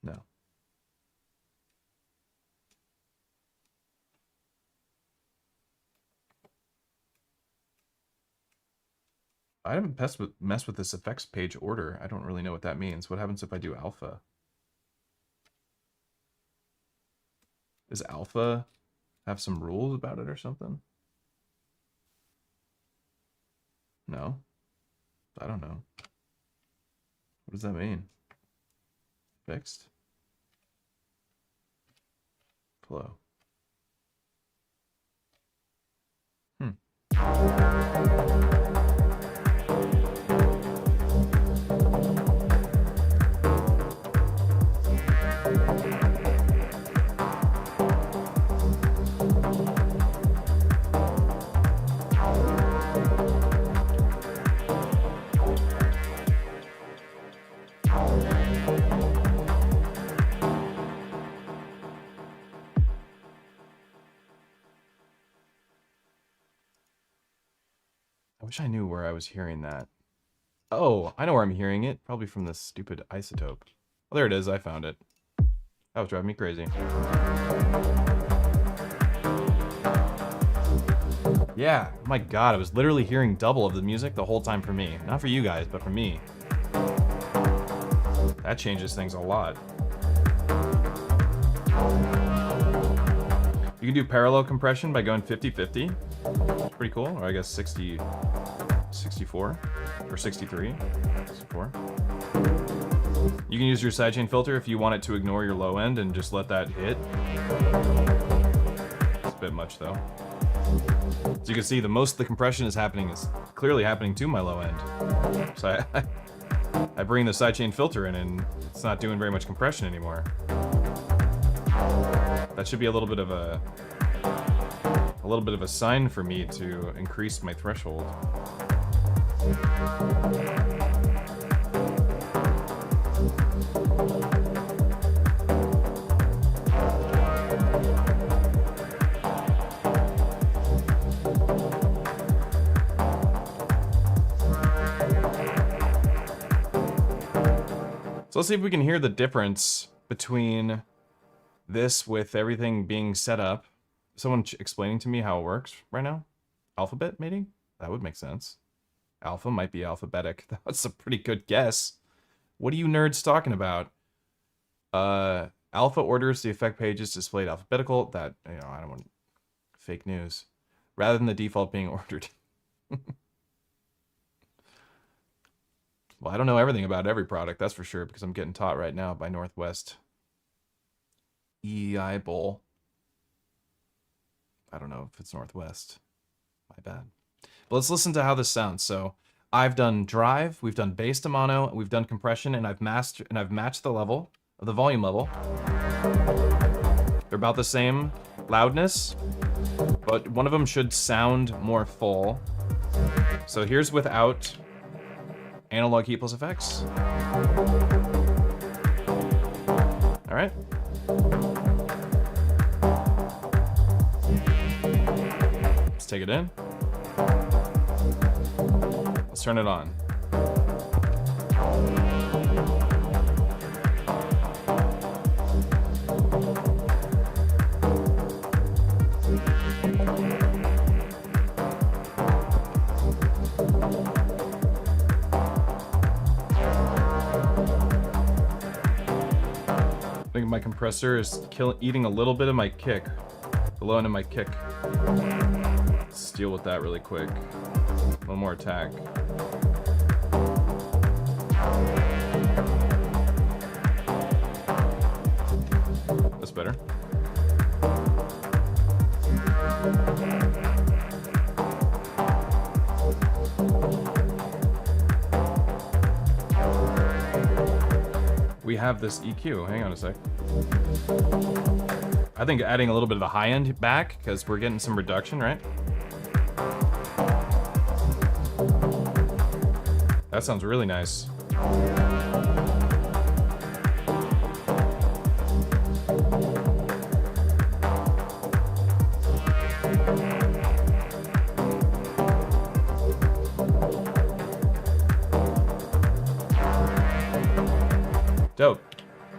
No. I haven't messed with this effects page order. I don't really know what that means. What happens if I do alpha? Does alpha have some rules about it or something? No. I don't know. What does that mean? Fixed? Flow. I wish I knew where I was hearing that. Oh, I know where I'm hearing it. Probably from this stupid isotope. Oh, there it is. I found it. That was driving me crazy. Yeah, my God, I was literally hearing double of the music the whole time for me. Not for you guys, but for me. That changes things a lot. You can do parallel compression by going 50-50. It's pretty cool. Or I guess 64 or 63. 64. You can use your sidechain filter if you want it to ignore your low end and just let that hit. It's a bit much though. So you can see most of the compression is clearly happening to my low end. So I bring the sidechain filter in and it's not doing very much compression anymore. That should be a little bit of a sign for me to increase my threshold. So let's see if we can hear the difference between this with everything being set up. Someone explaining to me how it works right now? Alphabet, maybe? That would make sense. Alpha might be alphabetic. That's a pretty good guess. What are you nerds talking about? Alpha orders the effect pages displayed alphabetical. That, I don't want fake news. Rather than the default being ordered. Well, I don't know everything about every product, that's for sure, because I'm getting taught right now by Northwest EI Bowl. I don't know if it's Northwest. My bad. But let's listen to how this sounds. So I've done drive, we've done bass to mono, we've done compression, and I've matched the level of the volume level. They're about the same loudness, but one of them should sound more full. So here's without analog heat+fx. All right. Let's take it in. Let's turn it on. I think my compressor is eating a little bit of my kick, the low end of my kick. Let's deal with that really quick. One more attack. That's better. We have this EQ. Hang on a sec. I think adding a little bit of the high end back, because we're getting some reduction, right? That sounds really nice. Dope.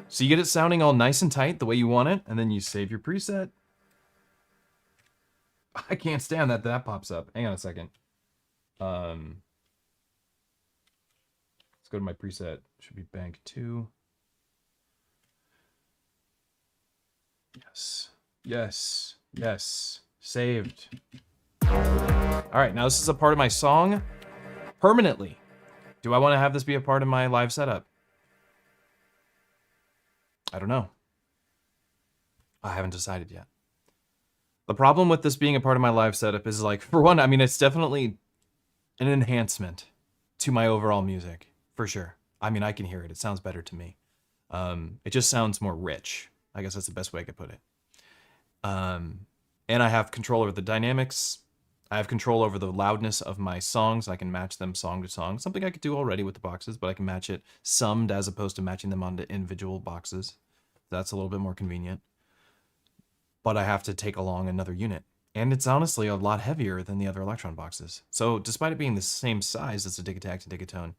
So you get it sounding all nice and tight the way you want it, and then you save your preset. I can't stand that pops up. Hang on a second. Let's go to my preset. Should be bank 2. Yes. Yes. Yes. Saved. All right, now this is a part of my song permanently. Do I want to have this be a part of my live setup? I don't know. I haven't decided yet. The problem with this being a part of my live setup is, like, for one, I mean, it's definitely an enhancement to my overall music, for sure. I mean, I can hear it. It sounds better to me. It just sounds more rich. I guess that's the best way I could put it. And I have control over the dynamics. I have control over the loudness of my songs. I can match them song to song. Something I could do already with the boxes, but I can match it summed as opposed to matching them onto individual boxes. That's a little bit more convenient. But I have to take along another unit. And it's honestly a lot heavier than the other Electron boxes. So despite it being the same size as a Digitact and Digatone,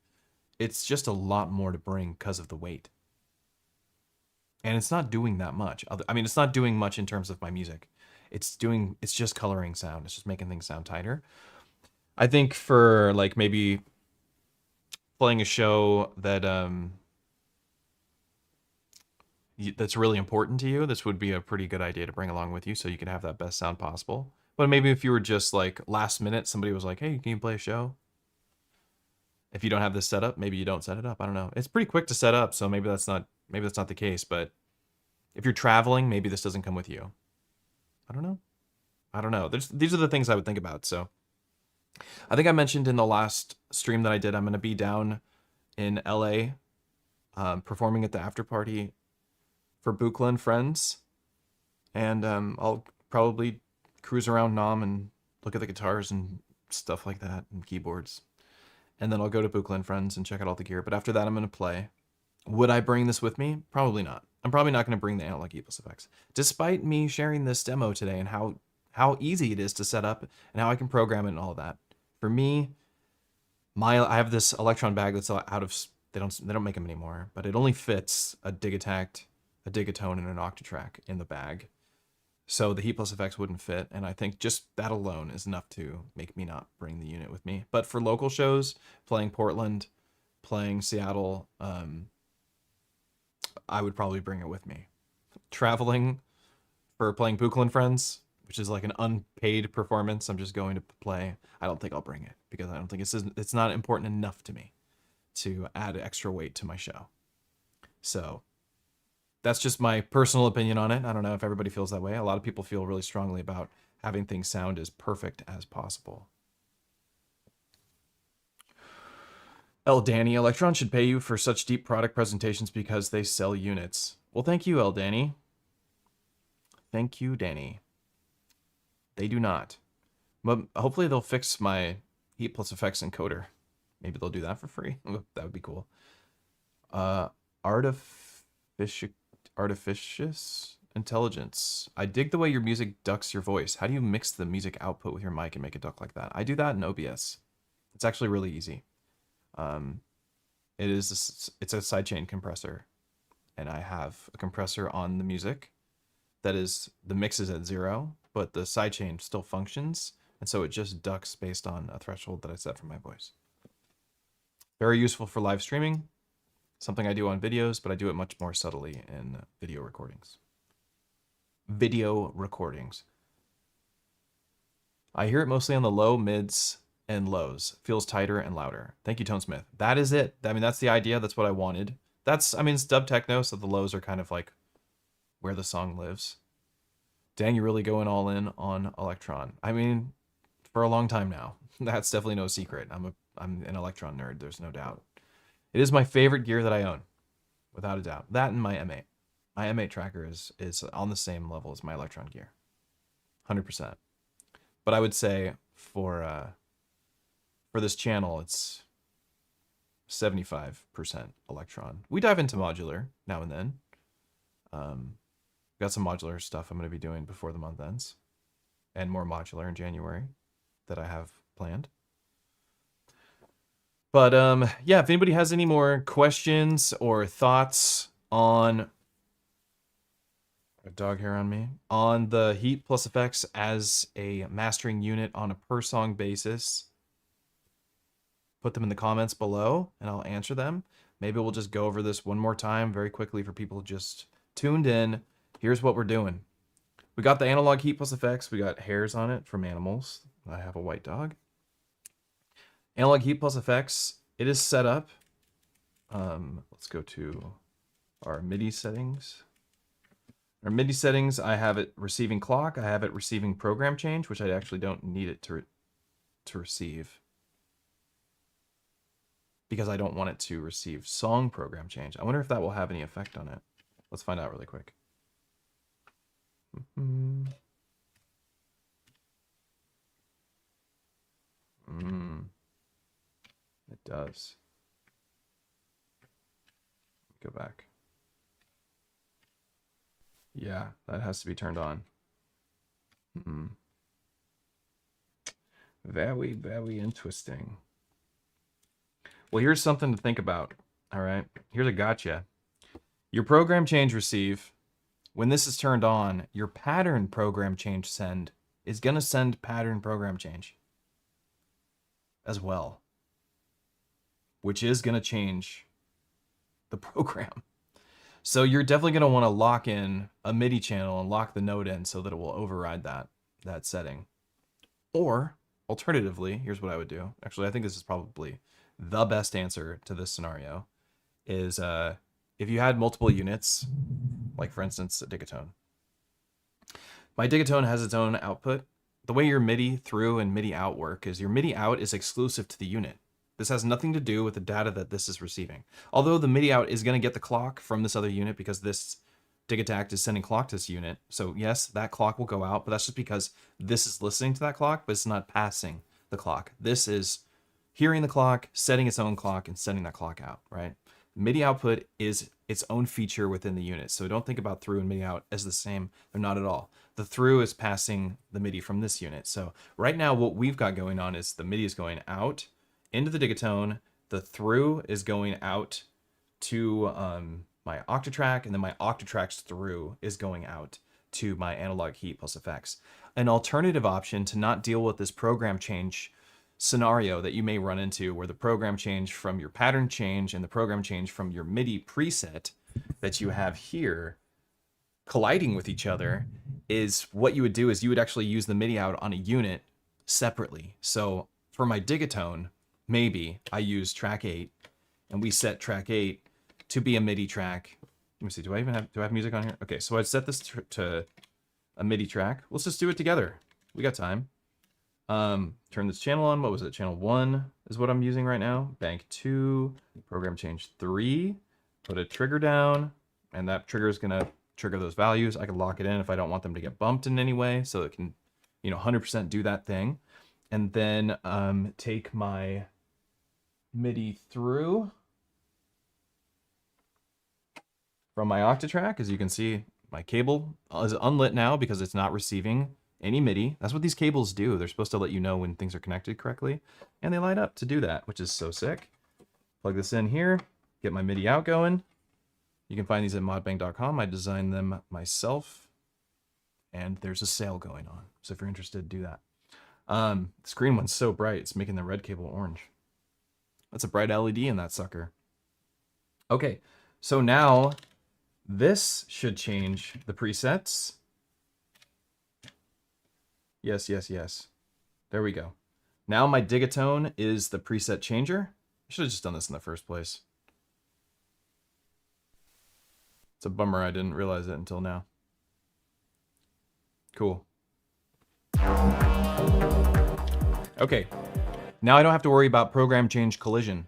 it's just a lot more to bring because of the weight. and it's not doing that much. I mean, it's not doing much in terms of my music. It's just coloring sound. It's just making things sound tighter. I think for like maybe playing a show that that's really important to you, this would be a pretty good idea to bring along with you so you can have that best sound possible. But maybe if you were just like last minute, somebody was like, "Hey, can you play a show?" If you don't have this set up, maybe you don't set it up. I don't know. It's pretty quick to set up, so maybe that's not the case. But if you're traveling, maybe this doesn't come with you. I don't know. I don't know. These are the things I would think about. So I think I mentioned in the last stream that I did, I'm going to be down in LA performing at the after party for Buchla and Friends. And I'll probably cruise around Nam and look at the guitars and stuff like that and keyboards. And then I'll go to Buchla and Friends and check out all the gear. But after that, I'm going to play. Would I bring this with me? Probably not. I'm probably not going to bring the analog heat+fx. Despite me sharing this demo today and how easy it is to set up and how I can program it and all of that. For me, I have this Electron bag that's out of, they don't make them anymore, but it only fits a Digitact, a Digatone, and an Octatrack in the bag. So the heat+fx wouldn't fit, and I think just that alone is enough to make me not bring the unit with me. But for local shows, playing Portland, playing Seattle, I would probably bring it with me. Traveling for playing Buchla and Friends, which is like an unpaid performance, I'm just going to play, I don't think I'll bring it because I don't think it's not important enough to me to add extra weight to my show. So that's just my personal opinion on it. I don't know if everybody feels that way. A lot of people feel really strongly about having things sound as perfect as possible. L. Danny, Electron should pay you for such deep product presentations because they sell units. Well, thank you, L. Danny. Thank you, Danny. They do not. But hopefully they'll fix my heat+fx encoder. Maybe they'll do that for free. That would be cool. Artificious intelligence. I dig the way your music ducks your voice. How do you mix the music output with your mic and make it duck like that? I do that in OBS. It's actually really easy. It's a sidechain compressor, and I have a compressor on the music that is, the mix is at 0, but the sidechain still functions, and so it just ducks based on a threshold that I set for my voice. Very useful for live streaming, something I do on videos, but I do it much more subtly in video recordings. I hear it mostly on the low, mids, and lows. Feels tighter and louder. Thank you, Tonesmith. That is it. I mean, that's the idea. That's what I wanted. I mean, it's dub techno, so the lows are kind of like where the song lives. Dang, you're really going all in on Electron. I mean, for a long time now. That's definitely no secret. I'm an Electron nerd, there's no doubt. It is my favorite gear that I own, without a doubt. That and my M8. My M8 tracker is on the same level as my Electron gear. 100%. But I would say for this channel, it's 75% Electron. We dive into modular now and then. Got some modular stuff I'm going to be doing before the month ends, and more modular in January that I have planned. But yeah, if anybody has any more questions or thoughts on a dog hair on me, on the heat+fx as a mastering unit on a per song basis, put them in the comments below and I'll answer them. Maybe we'll just go over this one more time very quickly for people just tuned in. Here's what we're doing. We got the analog heat+fx. We got hairs on it from animals. I have a white dog. Analog heat+fx. It is set up. Let's go to our MIDI settings. Our MIDI settings, I have it receiving clock. I have it receiving program change, which I actually don't need it to receive, because I don't want it to receive song program change. I wonder if that will have any effect on it. Let's find out really quick. It does. Go back. Yeah, that has to be turned on. Very, very interesting. Well, here's something to think about. All right, here's a gotcha. Your program change receive, when this is turned on, your pattern program change send is going to send pattern program change as well, which is going to change the program. So you're definitely going to want to lock in a MIDI channel and lock the node in so that it will override that setting. Or alternatively, here's what I would do. Actually, I think this is probably the best answer to this scenario is if you had multiple units, like for instance, a digatone. My digatone has its own output. The way your MIDI through and MIDI out work is your MIDI out is exclusive to the unit. This has nothing to do with the data that this is receiving. Although the MIDI out is going to get the clock from this other unit because this digitact is sending clock to this unit. So yes, that clock will go out, but that's just because this is listening to that clock, but it's not passing the clock. This is hearing the clock, setting its own clock, and sending that clock out, right? MIDI output is its own feature within the unit. So don't think about through and MIDI out as the same. They're not at all. The through is passing the MIDI from this unit. So right now what we've got going on is the MIDI is going out into the digatone. The through is going out to my octatrack, and then my octatrack's through is going out to my analog heat+fx. An alternative option to not deal with this program change scenario that you may run into where the program change from your pattern change and the program change from your MIDI preset that you have here colliding with each other is what you would do is you would actually use the MIDI out on a unit separately. So for my digatone, maybe I use track 8 and we set track 8 to be a MIDI track. Let me see, do I have music on here? Okay, so I'd set this to a MIDI track. Let's just do it together. We got time. Turn this channel on. What was it? Channel 1 is what I'm using right now. Bank 2, program change 3, put a trigger down, and that trigger is gonna trigger those values. I can lock it in if I don't want them to get bumped in any way, so it can, 100% do that thing. And then take my MIDI through from my octatrack. As you can see, my cable is unlit now because it's not receiving any MIDI. That's what these cables do. They're supposed to let you know when things are connected correctly, and they light up to do that, which is so sick. Plug this in here, get my MIDI out going. You can find these at modbang.com. I designed them myself, and there's a sale going on. So if you're interested, do that. The screen one's so bright, it's making the red cable orange. That's a bright LED in that sucker. Okay, so now this should change the presets. Yes, yes, yes. There we go. Now my digatone is the preset changer. I should have just done this in the first place. It's a bummer I didn't realize it until now. Cool. Okay. Now I don't have to worry about program change collision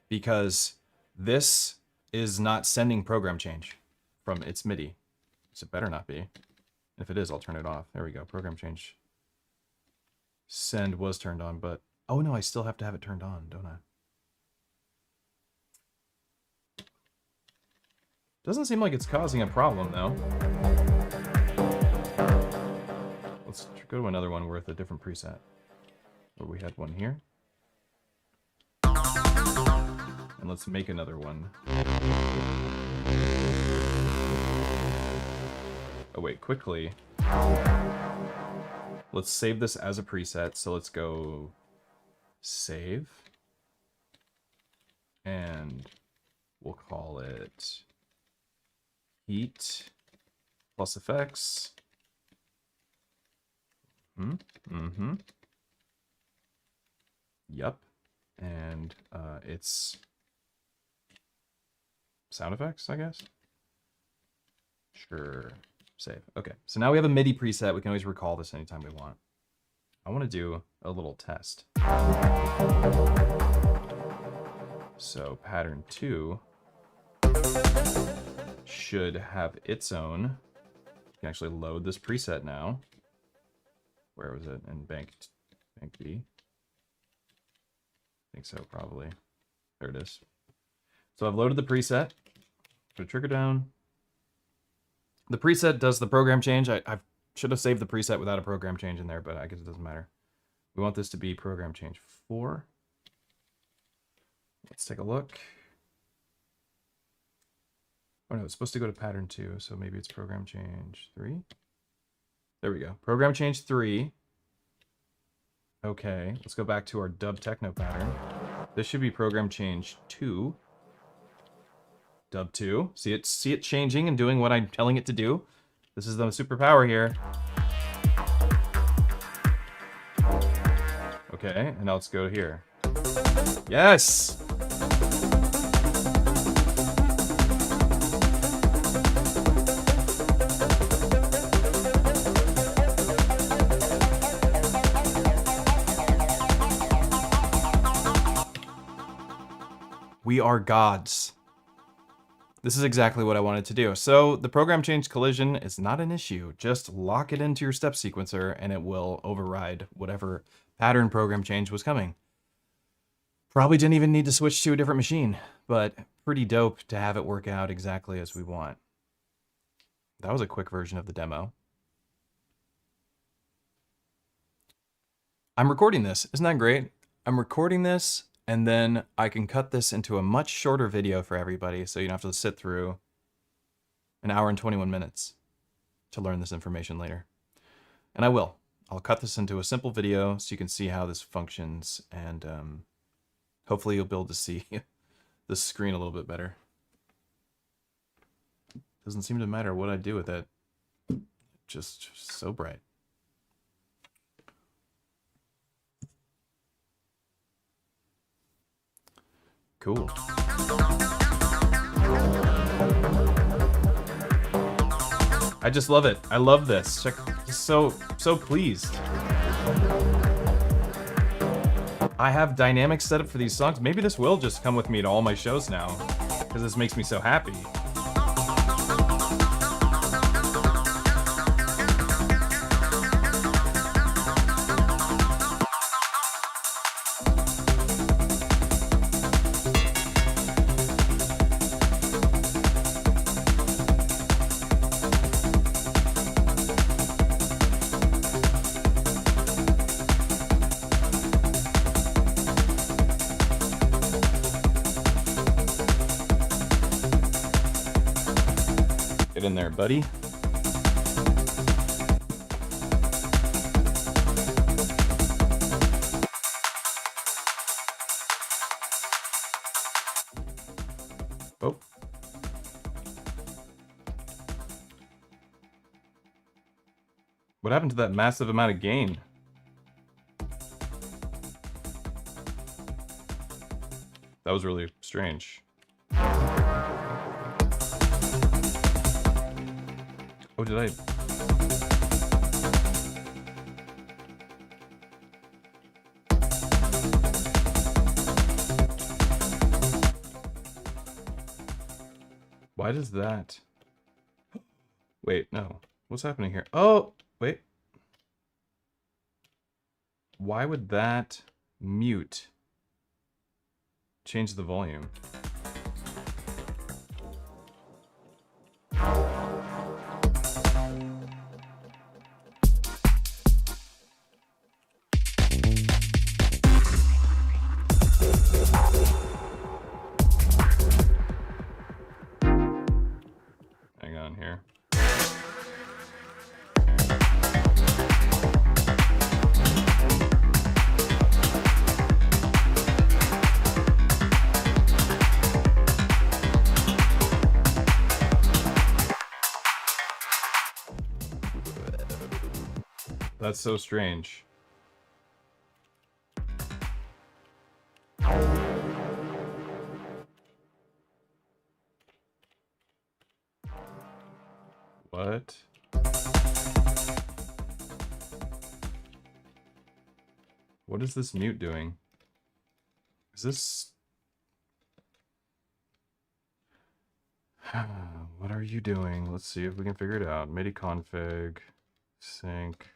because this is not sending program change from its MIDI. So it better not be. If it is, I'll turn it off. There we go. Program change. Send was turned on, but oh no, I still have to have it turned on, don't I? Doesn't seem like it's causing a problem though. Let's go to another one with a different preset. Where we had one here. And let's make another one. Oh wait, quickly. Let's save this as a preset. So let's go save. And we'll call it heat+fx. Yep. And it's sound effects, I guess. Sure. Save. Okay, so now we have a MIDI preset. We can always recall this anytime we want. I want to do a little test. So pattern 2 should have its own. You can actually load this preset now. Where was it? In bank B. I think so, probably. There it is. So I've loaded the preset. Put a trigger down. The preset does the program change. I should have saved the preset without a program change in there, but I guess it doesn't matter. We want this to be program change 4. Let's take a look. Oh no, it's supposed to go to pattern 2, so maybe it's program change 3. There we go. Program change 3. Okay, let's go back to our dub techno pattern. This should be program change 2. Dub 2. See it changing and doing what I'm telling it to do? This is the superpower here. Okay, and now let's go here. Yes! We are gods. This is exactly what I wanted to do. So the program change collision is not an issue. Just lock it into your step sequencer and it will override whatever pattern program change was coming. Probably didn't even need to switch to a different machine, but pretty dope to have it work out exactly as we want. That was a quick version of the demo. I'm recording this. Isn't that great? I'm recording this, and then I can cut this into a much shorter video for everybody, so you don't have to sit through an hour and 21 minutes to learn this information later. And I will. I'll cut this into a simple video so you can see how this functions, and hopefully you'll be able to see the screen a little bit better. Doesn't seem to matter what I do with it. Just so bright. Cool. I just love it. I love this. Check, just so pleased. I have dynamics set up for these songs. Maybe this will just come with me to all my shows now, because this makes me so happy. Get in there, buddy. Oh. What happened to that massive amount of gain? That was really strange. Oh, did I? Why does that? Wait, no. What's happening here? Oh, wait. Why would that mute? Change the volume. Hang on here. That's so strange. What? What is this mute doing? Is this... What are you doing? Let's see if we can figure it out. MIDI config, sync,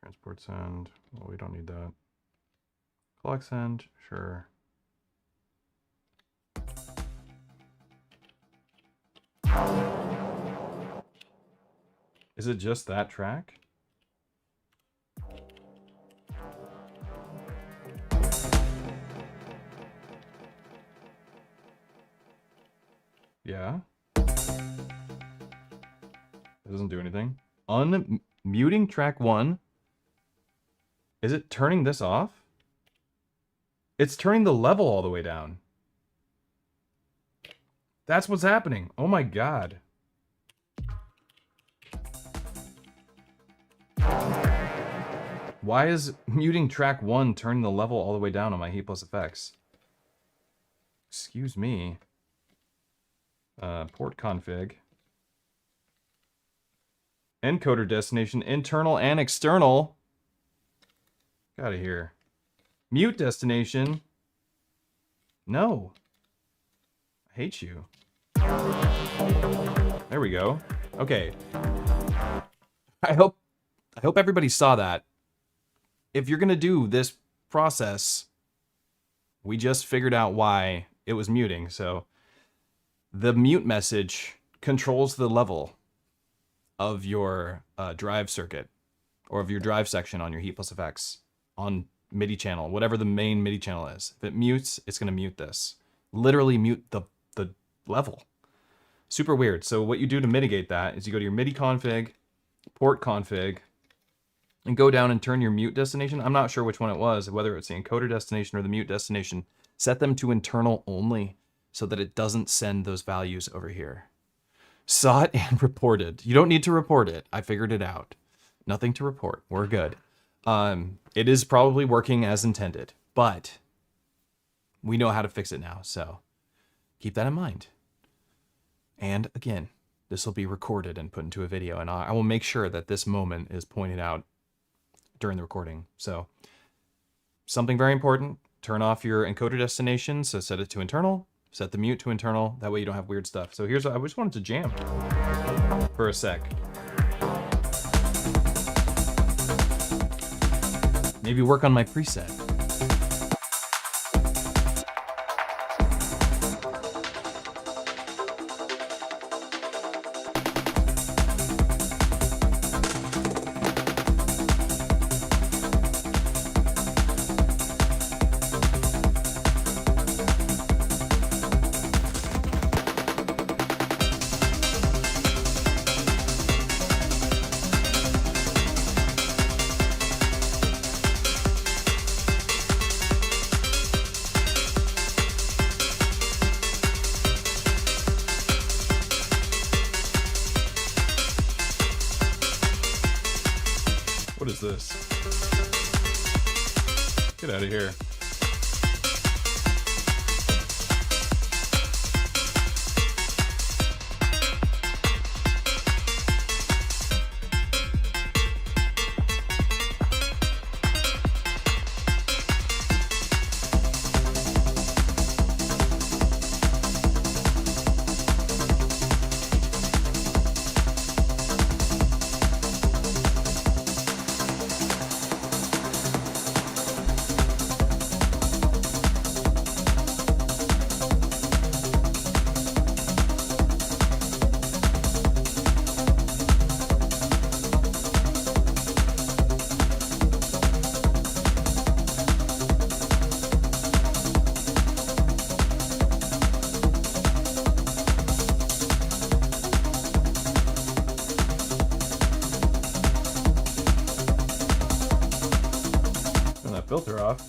transport send. Well, we don't need that. Clock send, sure. Is it just that track? Yeah. That doesn't do anything. Unmuting track 1. Is it turning this off? It's turning the level all the way down. That's what's happening. Oh my god. Why is muting track 1 turning the level all the way down on my heat+fx? Excuse me. Port config. Encoder destination, internal and external. Get out of here. Mute destination. No. I hate you. There we go. Okay. I hope everybody saw that. If you're gonna do this process, we just figured out why it was muting. So the mute message controls the level of your drive circuit or of your drive section on your heat+fx on MIDI channel, whatever the main MIDI channel is. If it mutes, it's gonna mute this. Literally mute the level. Super weird. So what you do to mitigate that is you go to your MIDI config, port config, and go down and turn your mute destination. I'm not sure which one it was, whether it's the encoder destination or the mute destination. Set them to internal only so that it doesn't send those values over here. Saw it and reported. You don't need to report it. I figured it out. Nothing to report. We're good. It is probably working as intended, but we know how to fix it now. So keep that in mind. And again, this will be recorded and put into a video, and I will make sure that this moment is pointed out during the recording. So something very important, turn off your encoder destination. So set it to internal, set the mute to internal. That way you don't have weird stuff. So here's what I just wanted to jam for a sec. Maybe work on my preset. What is this? Get out of here. Filter off.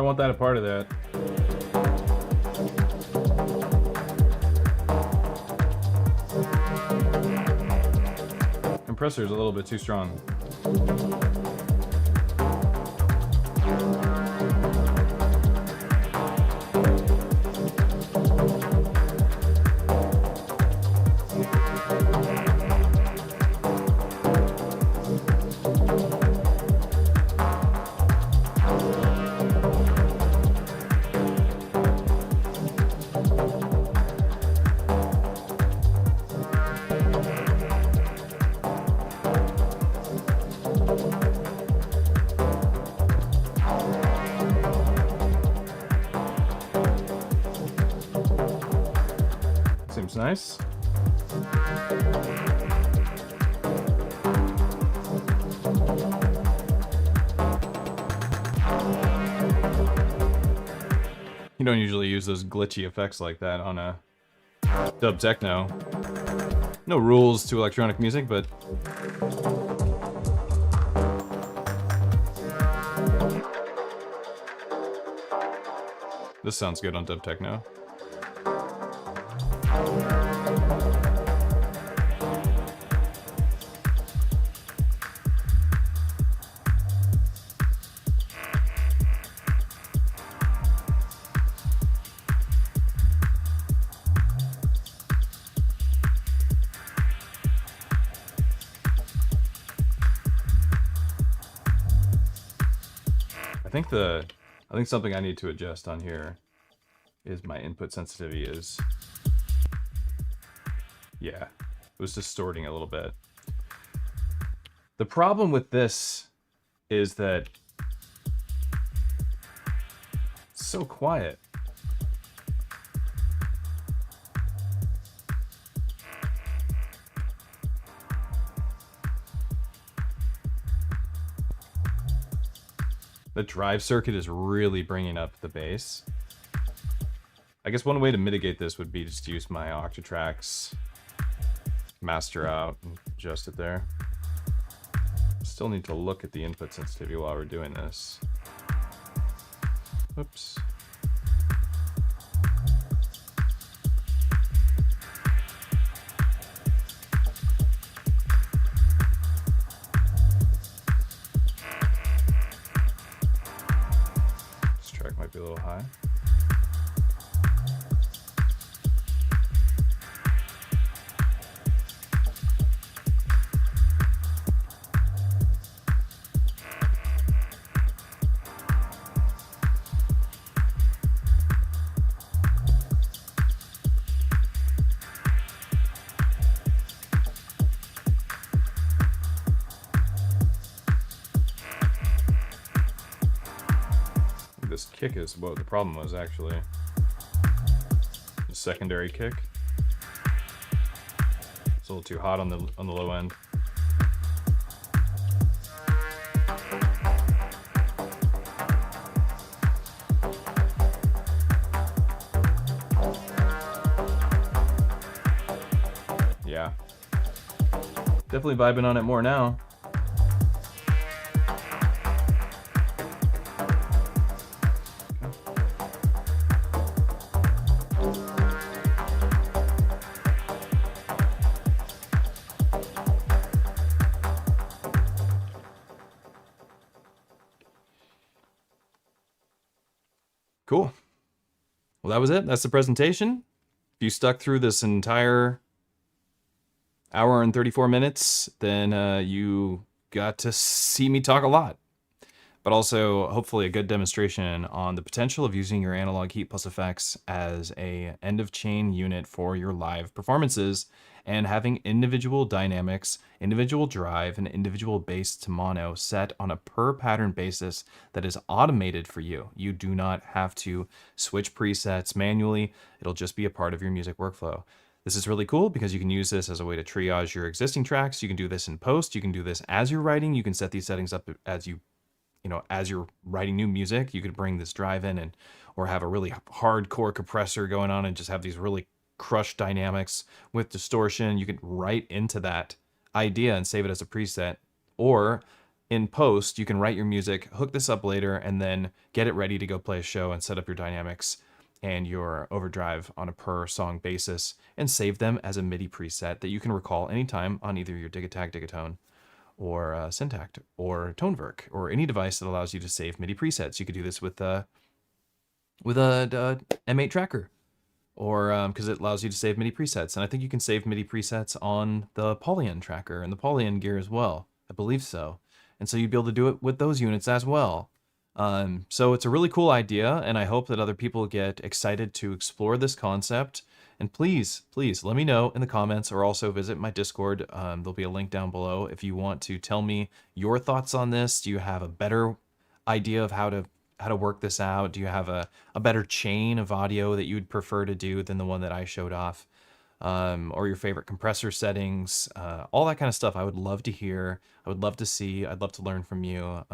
want that a part of that. Compressor is a little bit too strong. Seems nice. You don't usually use those glitchy effects like that on a dub techno. No rules to electronic music, but this sounds good on dub techno. I think something I need to adjust on here is my input sensitivity is, yeah, it was distorting a little bit. The problem with this is that it's so quiet. The drive circuit is really bringing up the bass. I guess one way to mitigate this would be just to use my Octatrax master out and adjust it there. Still need to look at the input sensitivity while we're doing this. Oops. Might be a little high. This kick is what the problem was, actually. The secondary kick. It's a little too hot on the low end. Yeah. Definitely vibing on it more now. Cool. Well, that was it. That's the presentation. If you stuck through this entire hour and 34 minutes, then you got to see me talk a lot. But also, hopefully, a good demonstration on the potential of using your analog heat+fx as a end-of-chain unit for your live performances and having individual dynamics, individual drive, and individual bass to mono set on a per pattern basis that is automated for you. You do not have to switch presets manually. It'll just be a part of your music workflow. This is really cool because you can use this as a way to triage your existing tracks. You can do this in post. You can do this as you're writing. You can set these settings up as as you're writing new music. You could bring this drive in and or have a really hardcore compressor going on and just have these really crushed dynamics with distortion. You could write into that idea and save it as a preset, or in post, you can write your music, hook this up later, and then get it ready to go play a show and set up your dynamics and your overdrive on a per song basis and save them as a MIDI preset that you can recall anytime on either your Digitakt, Digatone, or Syntakt, or Toneverk, or any device that allows you to save MIDI presets. You could do this with a M8 tracker, or because it allows you to save MIDI presets. And I think you can save MIDI presets on the Polyend tracker and the Polyend gear as well. I believe so. And so you'd be able to do it with those units as well. So it's a really cool idea, and I hope that other people get excited to explore this concept. And please, please let me know in the comments, or also visit my Discord. There'll be a link down below if you want to tell me your thoughts on this. Do you have a better idea of how to work this out? Do you have a better chain of audio that you'd prefer to do than the one that I showed off? Or your favorite compressor settings, all that kind of stuff. I would love to hear. I would love to see. I'd love to learn from you.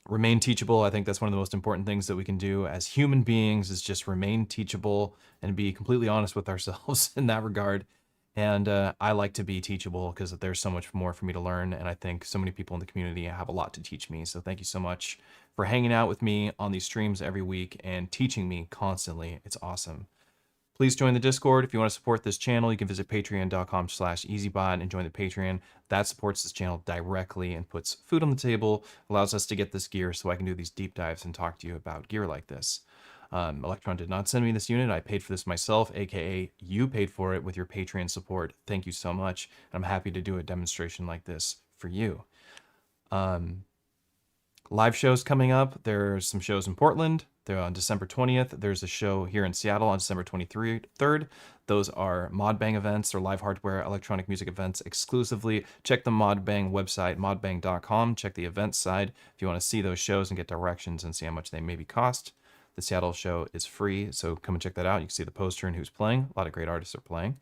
Remain teachable. I think that's one of the most important things that we can do as human beings, is just remain teachable and be completely honest with ourselves in that regard. And I like to be teachable because there's so much more for me to learn. And I think so many people in the community have a lot to teach me. So thank you so much for hanging out with me on these streams every week and teaching me constantly. It's awesome. Please join the Discord. If you want to support this channel, you can visit patreon.com/EZBOT and join the Patreon. That supports this channel directly and puts food on the table, allows us to get this gear so I can do these deep dives and talk to you about gear like this. Electron did not send me this unit. I paid for this myself, aka you paid for it with your Patreon support. Thank you so much. I'm happy to do a demonstration like this for you. Live shows coming up. There's some shows in Portland. They're on December 20th. There's a show here in Seattle on December 23rd. Those are Modbang events. They're live hardware electronic music events exclusively. Check the Modbang website, modbang.com. Check the events side if you want to see those shows and get directions and see how much they maybe cost. The Seattle show is free, so come and check that out. You can see the poster and who's playing. A lot of great artists are playing.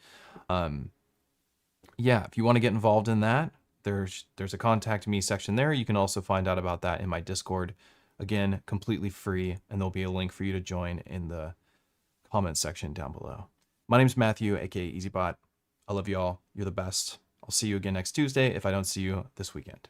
Yeah, if you want to get involved in that, there's a contact me section there. You can also find out about that in my Discord. Again, completely free, and there'll be a link for you to join in the comments section down below. My name's Matthew, aka EZBOT. I love you all. You're the best. I'll see you again next Tuesday if I don't see you this weekend.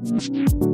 You